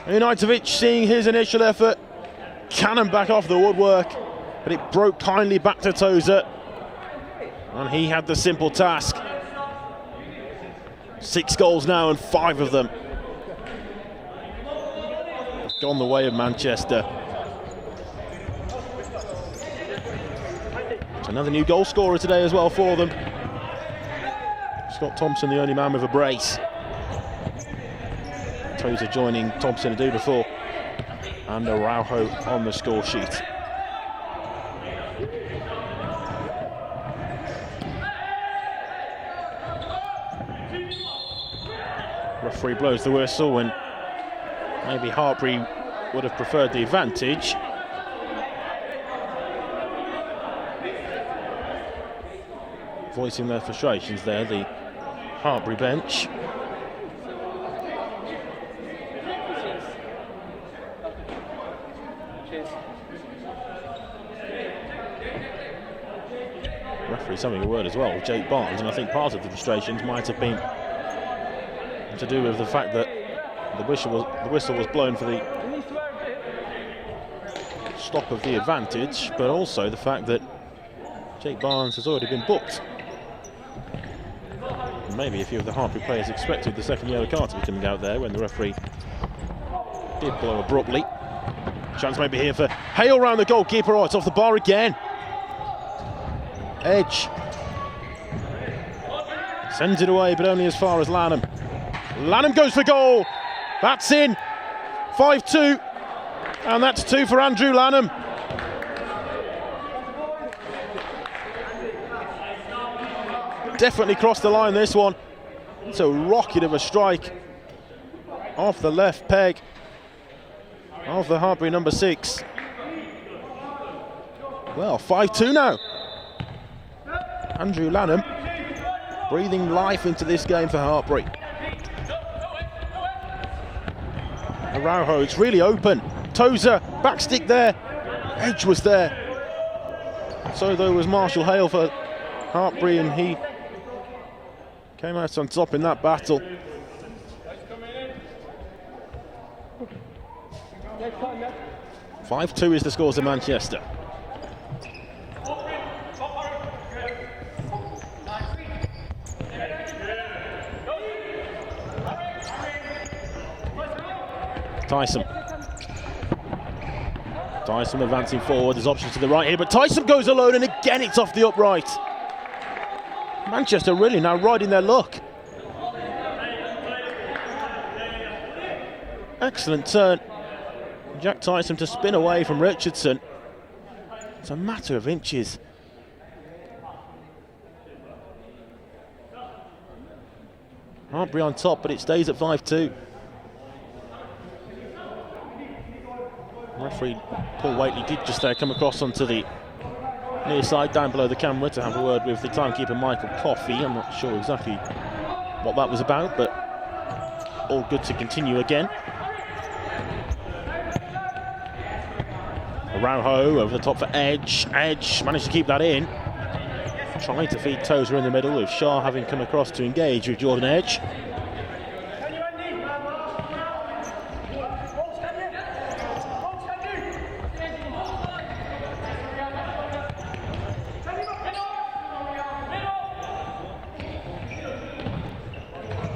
Unajtovic seeing his initial effort cannon back off the woodwork, but it broke kindly back to Tozer, and he had the simple task. 6 goals now, and 5 of them have gone the way of Manchester. Another new goal scorer today as well for them. Scott Thompson, the only man with a brace. Tozer joining Thompson a do before, and Araujo on the score sheet. Referee blows the whistle, and maybe Hartpury would have preferred the advantage. Voicing their frustrations there, the Hartpury bench. Referee's having a word as well with Jake Barnes, and I think part of the frustrations might have been to do with the fact that the whistle was blown for the stop of the advantage, but also the fact that Jake Barnes has already been booked. And maybe a few of the Hartpury players expected the second yellow card to be coming out there when the referee did blow abruptly. Chance maybe here for Hale round the goalkeeper. Oh, it's off the bar again. Edge sends it away, but only as far as Lanham. Lanham goes for goal. That's in. 5-2, and that's 2 for Andrew Lanham. Definitely crossed the line, this one. It's a rocket of a strike off the left peg of the Hartpury number 6. Well, 5-2 now. Andrew Lanham breathing life into this game for Hartpury. Araujo, it's really open. Tozer, backstick there. Edge was there. So though was Marshall Hale for Hartpury, and he came out on top in that battle. "5-2 is the scores of Manchester. Tyson advancing forward. There's options to the right here, but Tyson goes alone, and again it's off the upright. Manchester really now riding their luck. Excellent turn. Jack Tyson to spin away from Richardson. It's a matter of inches. Hartpury on top, but it stays at 5-2. Referee Paul Waitley did just there come across onto the near side down below the camera to have a word with the timekeeper Michael Coffey. I'm not sure exactly what that was about, but all good to continue again. Araujo over the top for Edge. Edge managed to keep that in. Trying to feed Tozer in the middle, with Shah having come across to engage with Jordan Edge.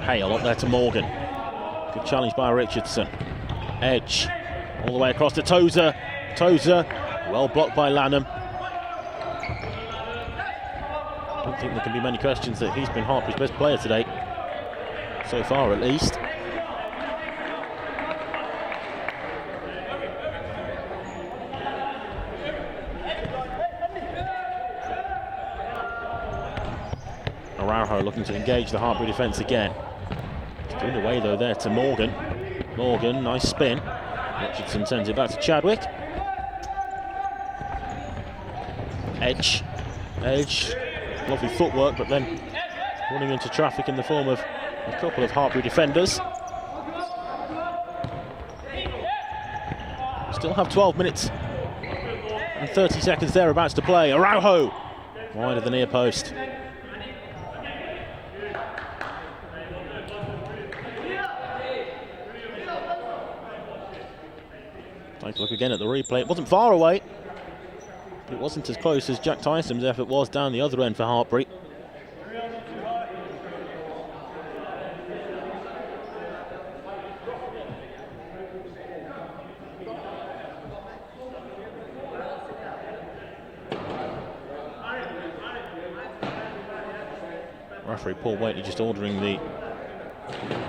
Hale up there to Morgan. Good challenge by Richardson. Edge all the way across to Tozer. Tozer, well blocked by Lanham. I don't think there can be many questions that he's been Hartpury's best player today. So far, at least. Araujo looking to engage the Hartpury defence again. It's doing away though there to Morgan. Morgan, nice spin. Richardson sends it back to Chadwick. Edge. Edge. Lovely footwork, but then running into traffic in the form of a couple of Hartpury defenders. Still have 12 minutes and 30 seconds thereabouts to play. Araujo wide of the near post. Take a look again at the replay. It wasn't far away, but it wasn't as close as Jack Tyson's effort was down the other end for Hartpury. Referee Paul Waitley just ordering the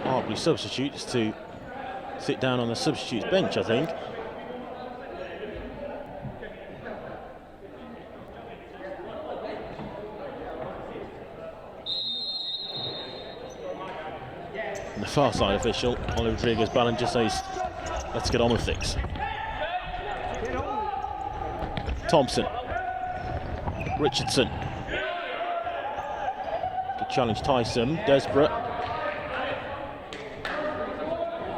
Hartpury substitutes to sit down on the substitutes bench, I think. And the far side official, Oliver Rodriguez Ballinger, says, let's get on with things. Thompson. Richardson. Good challenge Tyson. Desperate.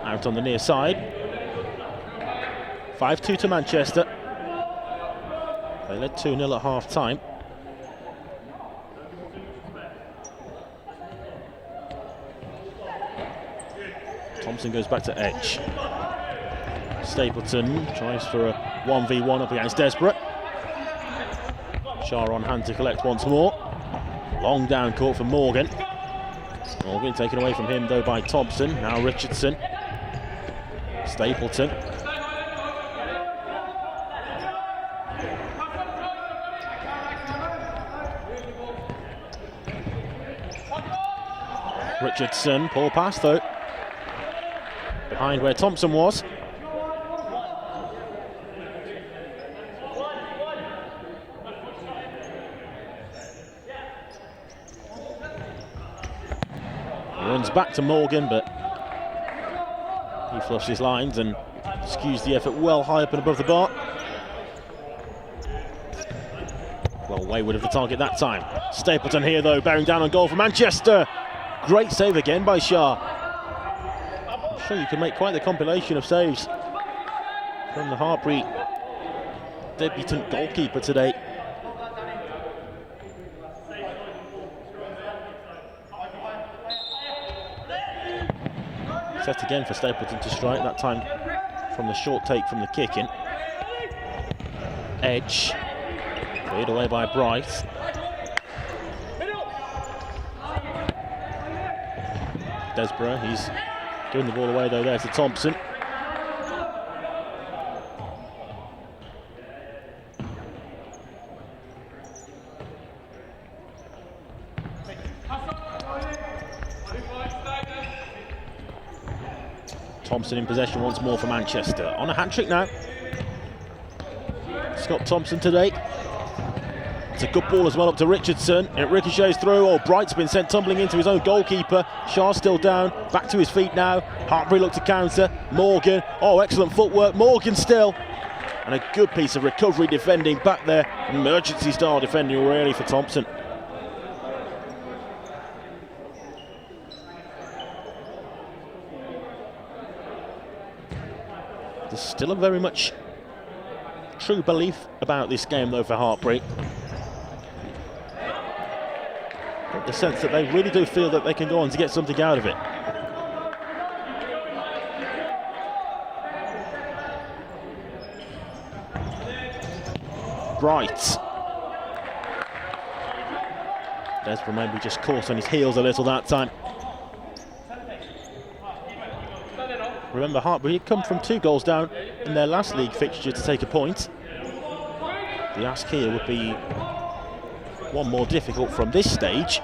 Out on the near side. 5-2 to Manchester. They led 2-0 at half time. Thompson goes back to Edge. Stapleton tries for a 1v1 up against Desperate. Shah on hand to collect once more. Long down court for Morgan. Morgan taken away from him though by Thompson. Now Richardson. Stapleton. Richardson, poor pass though. Behind where Thompson was. Runs back to Morgan, but he fluffs his lines and skews the effort well high up and above the bar. Well, wayward of the target that time. Stapleton here though, bearing down on goal for Manchester. Great save again by Shah. I'm sure you can make quite the compilation of saves from the Hartpury debutant goalkeeper today. Set again for Stapleton to strike, that time from the short take from the kick in. Edge, cleared away by Bright. Desborough, he's giving the ball away though there to Thompson. Thompson in possession once more for Manchester. On a hat-trick now. Scott Thompson today. It's a good ball as well up to Richardson. It ricochets through. Oh, Bright's been sent tumbling into his own goalkeeper. Shah still down. Back to his feet now. Hartpury look to counter. Morgan. Oh, excellent footwork. Morgan still. And a good piece of recovery defending back there. Emergency style defending really for Thompson. There's still a very much true belief about this game though for Hartpury. The sense that they really do feel that they can go on to get something out of it. Bright. Desborough maybe just caught on his heels a little that time. Remember, Hartpury had come from 2 goals down in their last league fixture to take a point. The ask here would be one more difficult from this stage.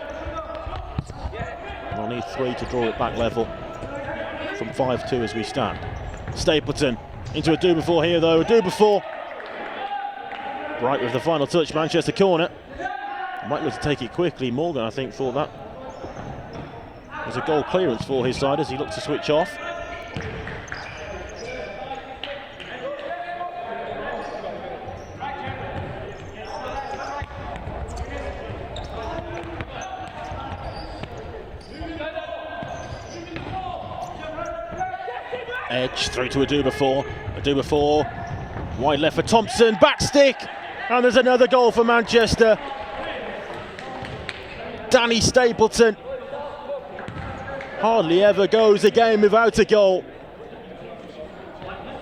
They'll need 3 to draw it back level from 5-2 as we stand. Stapleton into a do-before here though, a do-before. Bright with the final touch, Manchester corner. Might look to take it quickly. Morgan, I think, thought that was a goal clearance for his side as he looked to switch off. Edge through to a do-before, wide left for Thompson, back stick, and there's another goal for Manchester. Danny Stapleton hardly ever goes a game without a goal,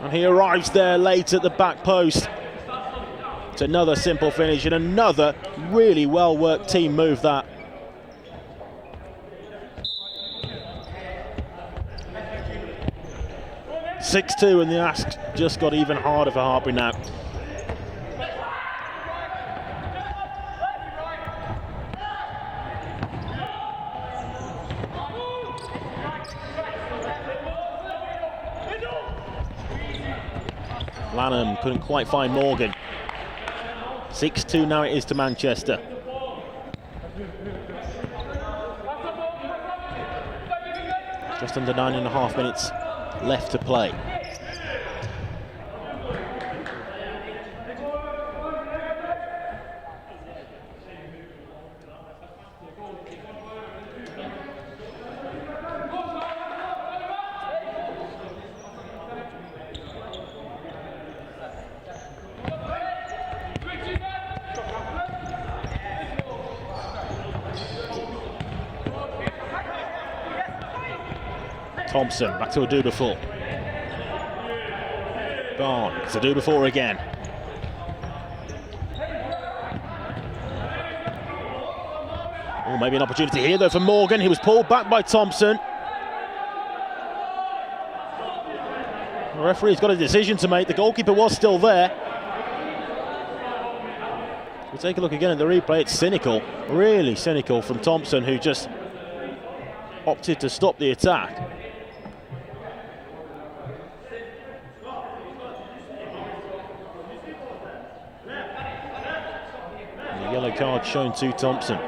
and he arrives there late at the back post. It's another simple finish and another really well worked team move that. (6-2) and the ask just got even harder for Hartpury now. Lanham couldn't quite find Morgan. 6-2 now it is to Manchester. Just under 9.5 minutes left to play. Thompson back to a do-before. Barnes, a do-before again. Oh, maybe an opportunity here though for Morgan. He was pulled back by Thompson. The referee's got a decision to make. The goalkeeper was still there. We'll take a look again at the replay. It's cynical, really cynical from Thompson, who just opted to stop the attack. Yellow card shown to Thompson.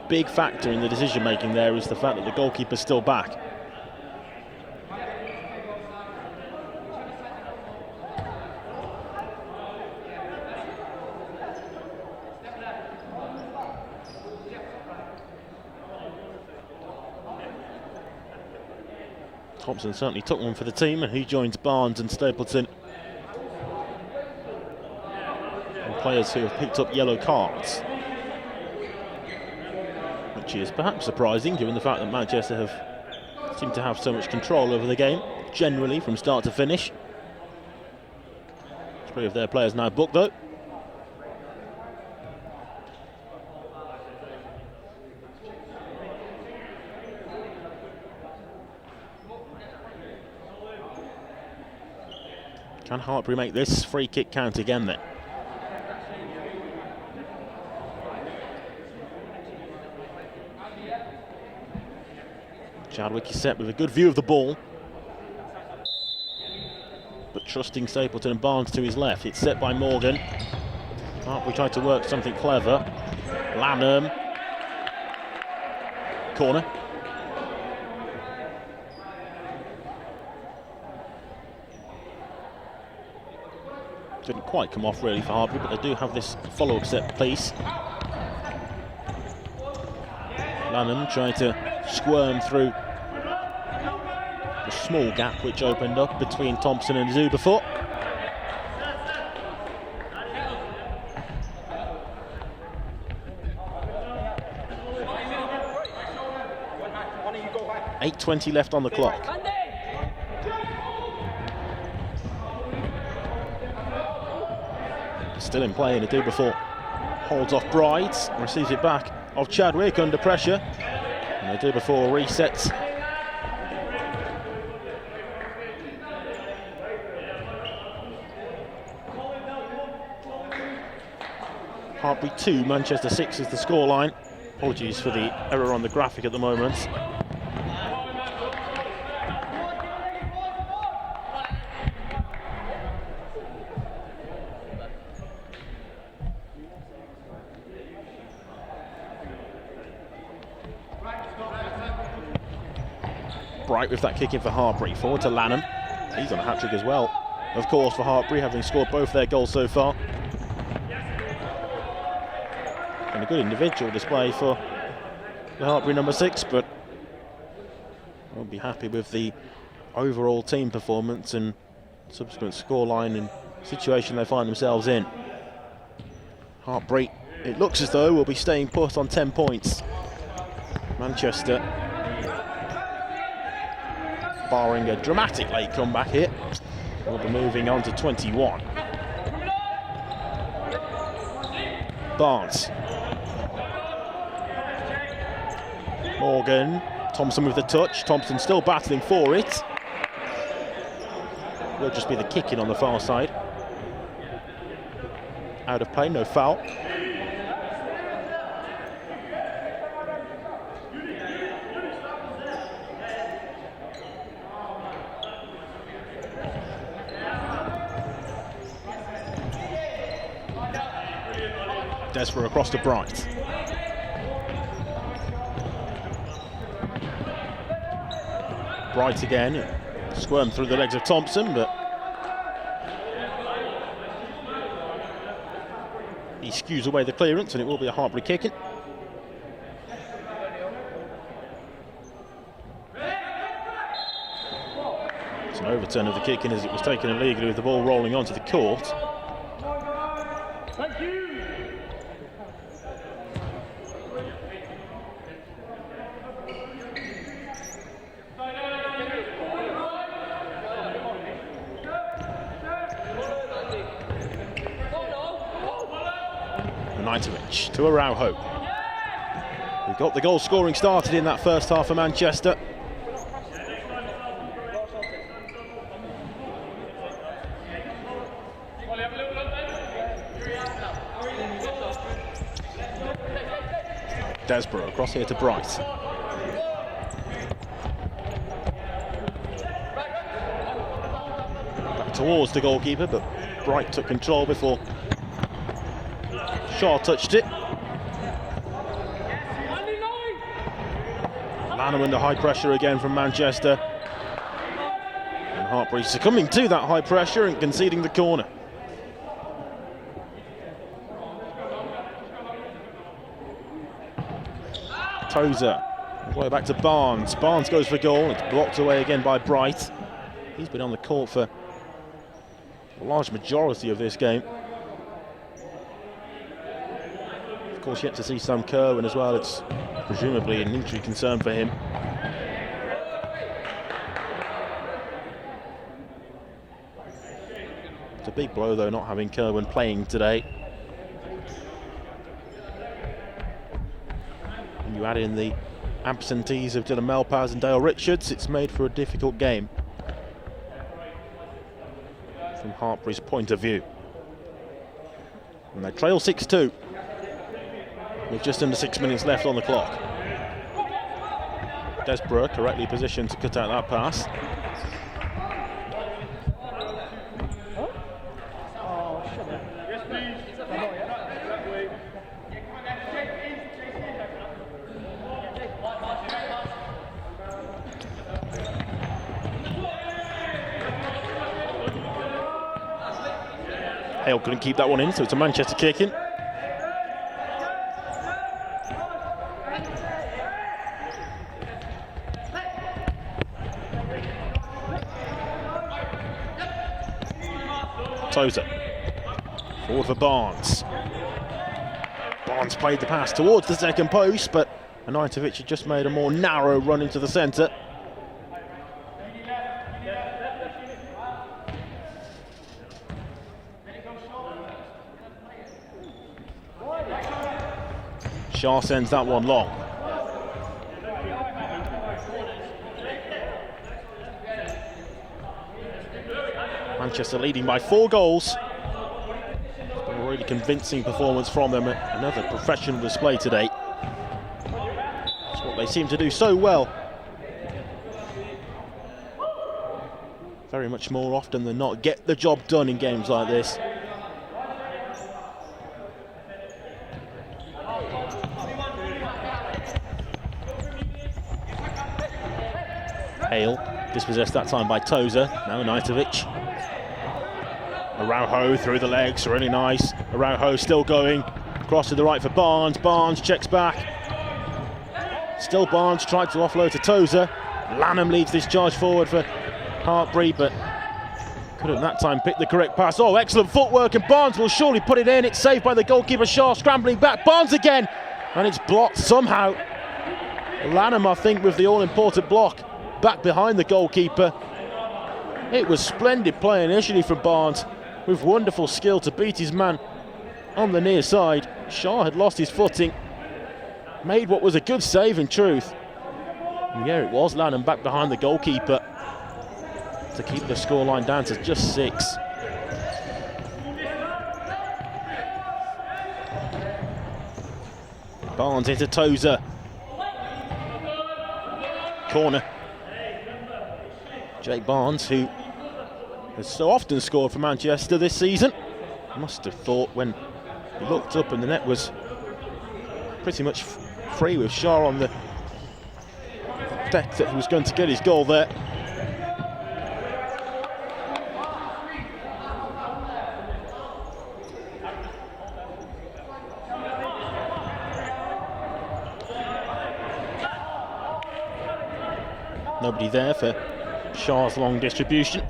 Big factor in the decision making there is the fact that the goalkeeper's still back. Thompson certainly took one for the team, and he joins Barnes and Stapleton, players who have picked up yellow cards, which is perhaps surprising given the fact that Manchester have seemed to have so much control over the game generally from start to finish. 3 of their players now booked though. Can Hartpury make this free kick count again then? Chadwick is set with a good view of the ball, but trusting Stapleton and Barnes to his left. It's set by Morgan. Hartpury tried to work something clever. Lanham. Corner. Didn't quite come off really for Hartpury, but they do have this follow-up set piece. Lanham trying to squirm through the small gap which opened up between Thompson and do-before. .8:20 left on the clock. Still in play in a do-before. Holds off Brides, receives it back off Chadwick under pressure. And the do-before resets Hartpury 2, Manchester 6 is the scoreline. Apologies for the error on the graphic at the moment. Bright with that kick in for Hartpury, forward to Lanham. He's on a hat-trick as well, of course, for Hartpury, having scored both their goals so far. And a good individual display for the Hartpury number 6, but I'll be happy with the overall team performance and subsequent scoreline and situation they find themselves in. Hartpury, it looks as though we'll be staying put on 10 points. Manchester, barring a dramatic late comeback here, we'll be moving on to 21. Barnes. Morgan. Thompson with the touch. Thompson still battling for it. Will just be the kick in on the far side. Out of play, no foul. Desborough across to Bright. Bright again, squirmed through the legs of Thompson, but he skews away the clearance, and it will be a Hartpury kicking. It's an overturn of the kicking as it was taken illegally with the ball rolling onto the court. Thank you. To Araujo. We got the goal scoring started in that first half for Manchester. Desborough across here to Bright. Back towards the goalkeeper, but Bright took control before Shaw touched it. Lanham under high pressure again from Manchester. And Hartpury succumbing to that high pressure and conceding the corner. Tozer, all the way back to Barnes. Barnes goes for goal. It's blocked away again by Bright. He's been on the court for a large majority of this game. Of course, yet to see Sam Kerwin as well. It's presumably an injury concern for him. It's a big blow, though, not having Kerwin playing today. And you add in the absentees of Dylan Melpaz and Dale Richards, it's made for a difficult game from Hartpury's point of view. And they trail 6-2. With just under 6 minutes left on the clock. Desborough correctly positioned to cut out that pass. Hale couldn't keep that one in, so it's a Manchester kick-in. Tozer. Forward for Barnes. Barnes played the pass towards the second post, but Anajtovic had just made a more narrow run into the centre. Shah sends that one long. Manchester leading by 4 goals. It's been a really really convincing performance from them. Another professional display today. That's what they seem to do so well. Very much more often than not, get the job done in games like this. Hale, dispossessed that time by Tozer, now Najtovic. Araujo through the legs, really nice. Araujo still going, cross to the right for Barnes. Barnes checks back. Still Barnes tried to offload to Tozer. Lanham leads this charge forward for Hartpury, but couldn't that time pick the correct pass. Oh, excellent footwork, and Barnes will surely put it in. It's saved by the goalkeeper, Shaw, scrambling back. Barnes again, and it's blocked somehow. Lanham, I think, with the all-important block back behind the goalkeeper. It was splendid play initially from Barnes, with wonderful skill to beat his man on the near side. Shaw had lost his footing, made what was a good save in truth. And yeah, it was Lanham back behind the goalkeeper to keep the scoreline down to just 6. Barnes into Tozer. Corner. Jake Barnes, who has so often scored for Manchester this season, must have thought when he looked up and the net was pretty much free with Shaw on the deck that he was going to get his goal there. Nobody there for Shaw's long distribution.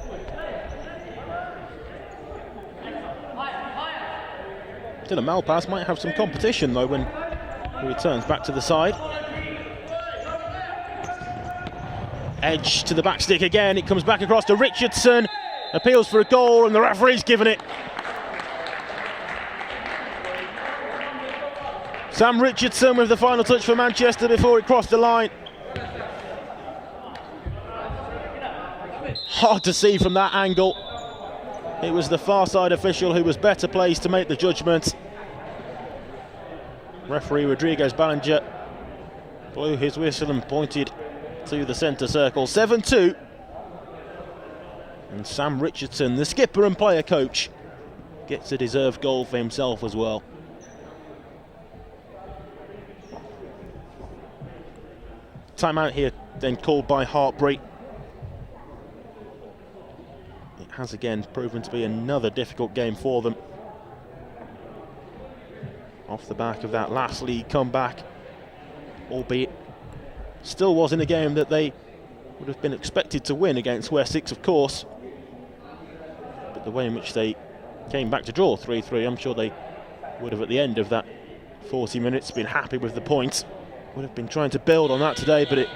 Dylan Malpass might have some competition though when he returns back to the side. Edge to the back stick again, it comes back across to Richardson, appeals for a goal and the referee's given it. Sam Richardson with the final touch for Manchester before it crossed the line. Hard to see from that angle. It was the far side official who was better placed to make the judgment. Referee Rodriguez Ballinger blew his whistle and pointed to the centre circle. 7-2. And Sam Richardson, the skipper and player coach, gets a deserved goal for himself as well. Timeout here then called by Hartpury. Has again proven to be another difficult game for them. Off the back of that last league comeback, albeit still was in a game that they would have been expected to win against Wessex, of course. But the way in which they came back to draw 3-3, I'm sure they would have at the end of that 40 minutes been happy with the point. Would have been trying to build on that today, but it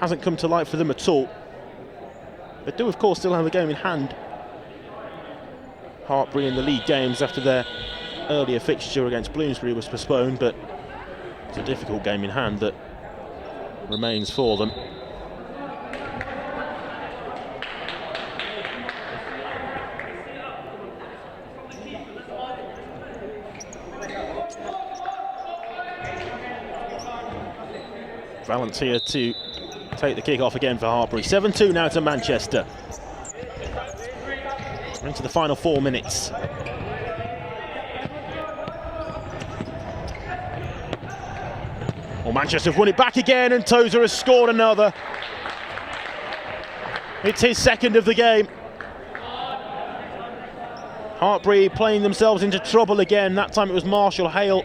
hasn't come to light for them at all. They do, of course, still have a game in hand. Hartpury in the league games after their earlier fixture against Bloomsbury was postponed, but it's a difficult game in hand that remains for them. Valance here to take the kick off again for Hartpury. 7-2 now to Manchester. We're into the final 4 minutes. Well, Manchester have won it back again, and Tozer has scored another. It's his second of the game. Hartpury playing themselves into trouble again. That time it was Marshall Hale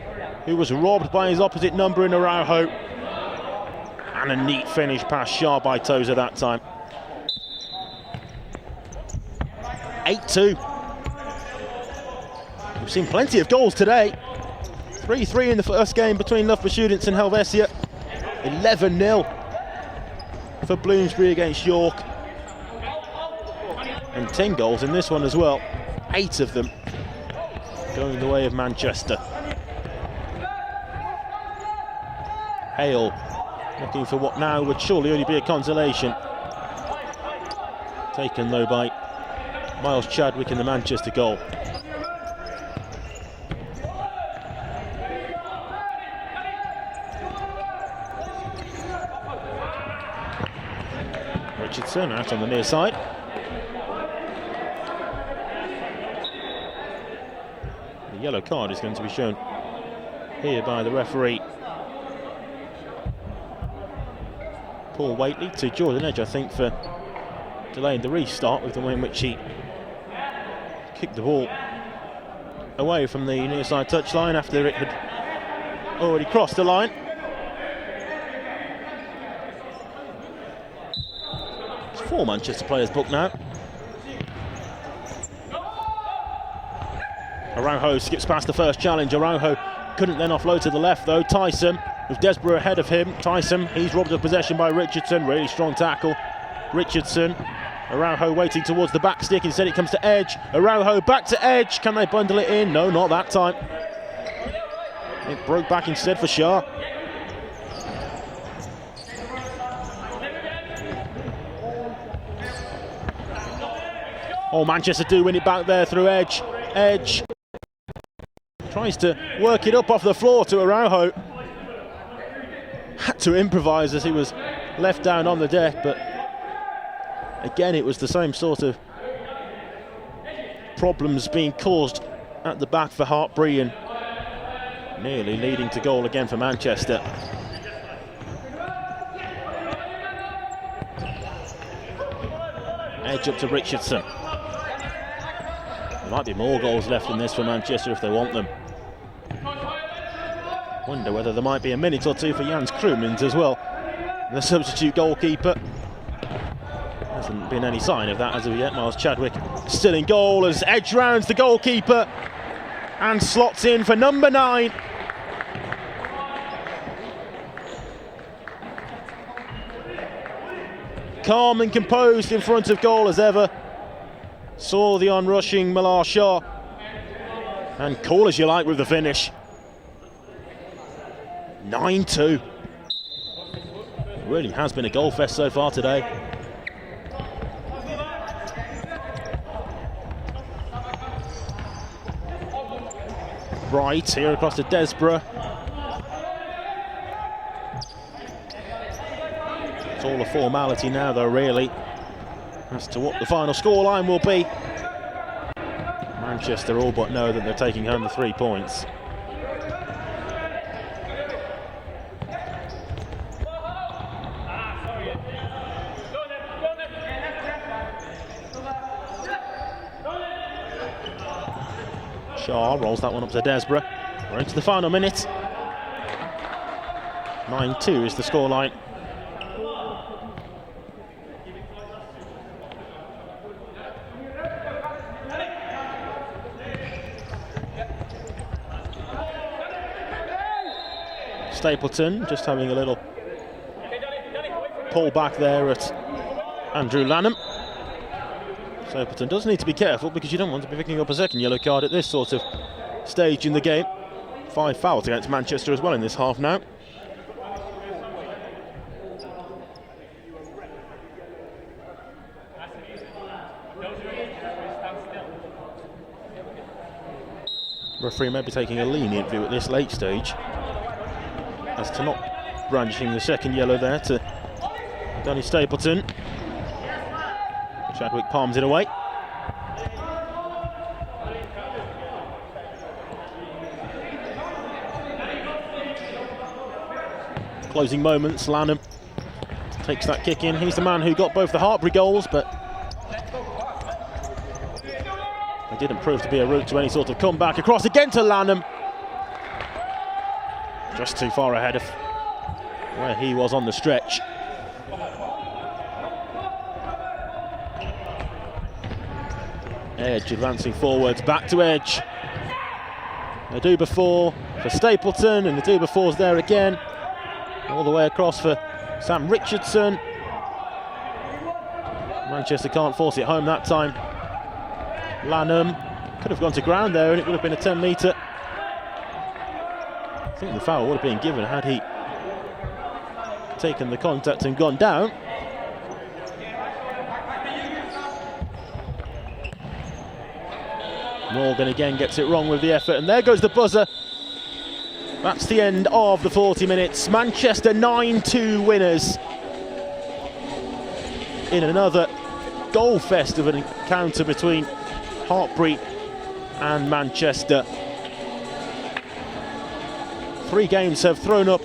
who was robbed by his opposite number in Araujo. And a neat finish past Shaw by Tozer that time. 8-2. We've seen plenty of goals today. 3-3 in the first game between Loughborough Students and Helvetia. 11-0 for Bloomsbury against York. And 10 goals in this one as well. 8 of them going the way of Manchester. Hale looking for what now would surely only be a consolation. Taken though by Miles Chadwick in the Manchester goal. Richardson out on the near side. The yellow card is going to be shown here by the referee. Paul Waitley to Jordan Edge, I think, for delaying the restart with the way in which he kicked the ball away from the near side touchline after it had already crossed the line. It's 4 Manchester players booked now. Araujo skips past the first challenge. Araujo couldn't then offload to the left though. Tyson with Desborough ahead of him. Tyson, he's robbed of possession by Richardson. Really strong tackle. Richardson. Araujo waiting towards the back stick. Instead it comes to Edge. Araujo back to Edge. Can they bundle it in? No, not that time. It broke back instead for Shah. Oh, Manchester do win it back there through Edge. Edge tries to work it up off the floor to Araujo. Had to improvise as he was left down on the deck, but again it was the same sort of problems being caused at the back for Hartpury, and nearly leading to goal again for Manchester. Edge up to Richardson. There might be more goals left in this for Manchester if they want them. Wonder whether there might be a minute or two for Jans Kroemens as well. The substitute goalkeeper. Hasn't been any sign of that as of yet. Miles Chadwick still in goal as Edge rounds the goalkeeper and slots in for number 9. Calm and composed in front of goal as ever. Saw the onrushing Malar Shah. And cool as you like with the finish. 9-2. It really has been a goal fest so far today. Bright here across to Desborough. It's all a formality now though, really, as to what the final scoreline will be. Manchester all but know that they're taking home the 3 points. Shaw rolls that one up to Desborough. We're into the final minute. 9-2 is the scoreline. Stapleton just having a little pull back there at Andrew Lanham. Stapleton does need to be careful because you don't want to be picking up a second yellow card at this sort of stage in the game. 5 fouls against Manchester as well in this half now. Referee may be taking a lenient view at this late stage as to not brandishing the second yellow there to Danny Stapleton. Chadwick palms it away. Closing moments, Lanham takes that kick in. He's the man who got both the Hartpury goals, but it didn't prove to be a route to any sort of comeback. Across again to Lanham. Just too far ahead of where he was on the stretch. Edge advancing forwards, back to Edge. A do before for Stapleton, and the do before's there again. All the way across for Sam Richardson. Manchester can't force it home that time. Lanham could have gone to ground there and it would have been a 10-metre. I think the foul would have been given had he taken the contact and gone down. Morgan again gets it wrong with the effort, and there goes the buzzer. That's the end of the 40 minutes. Manchester 9-2 winners in another goal fest of an encounter between Hartpury and Manchester. 3 games have thrown up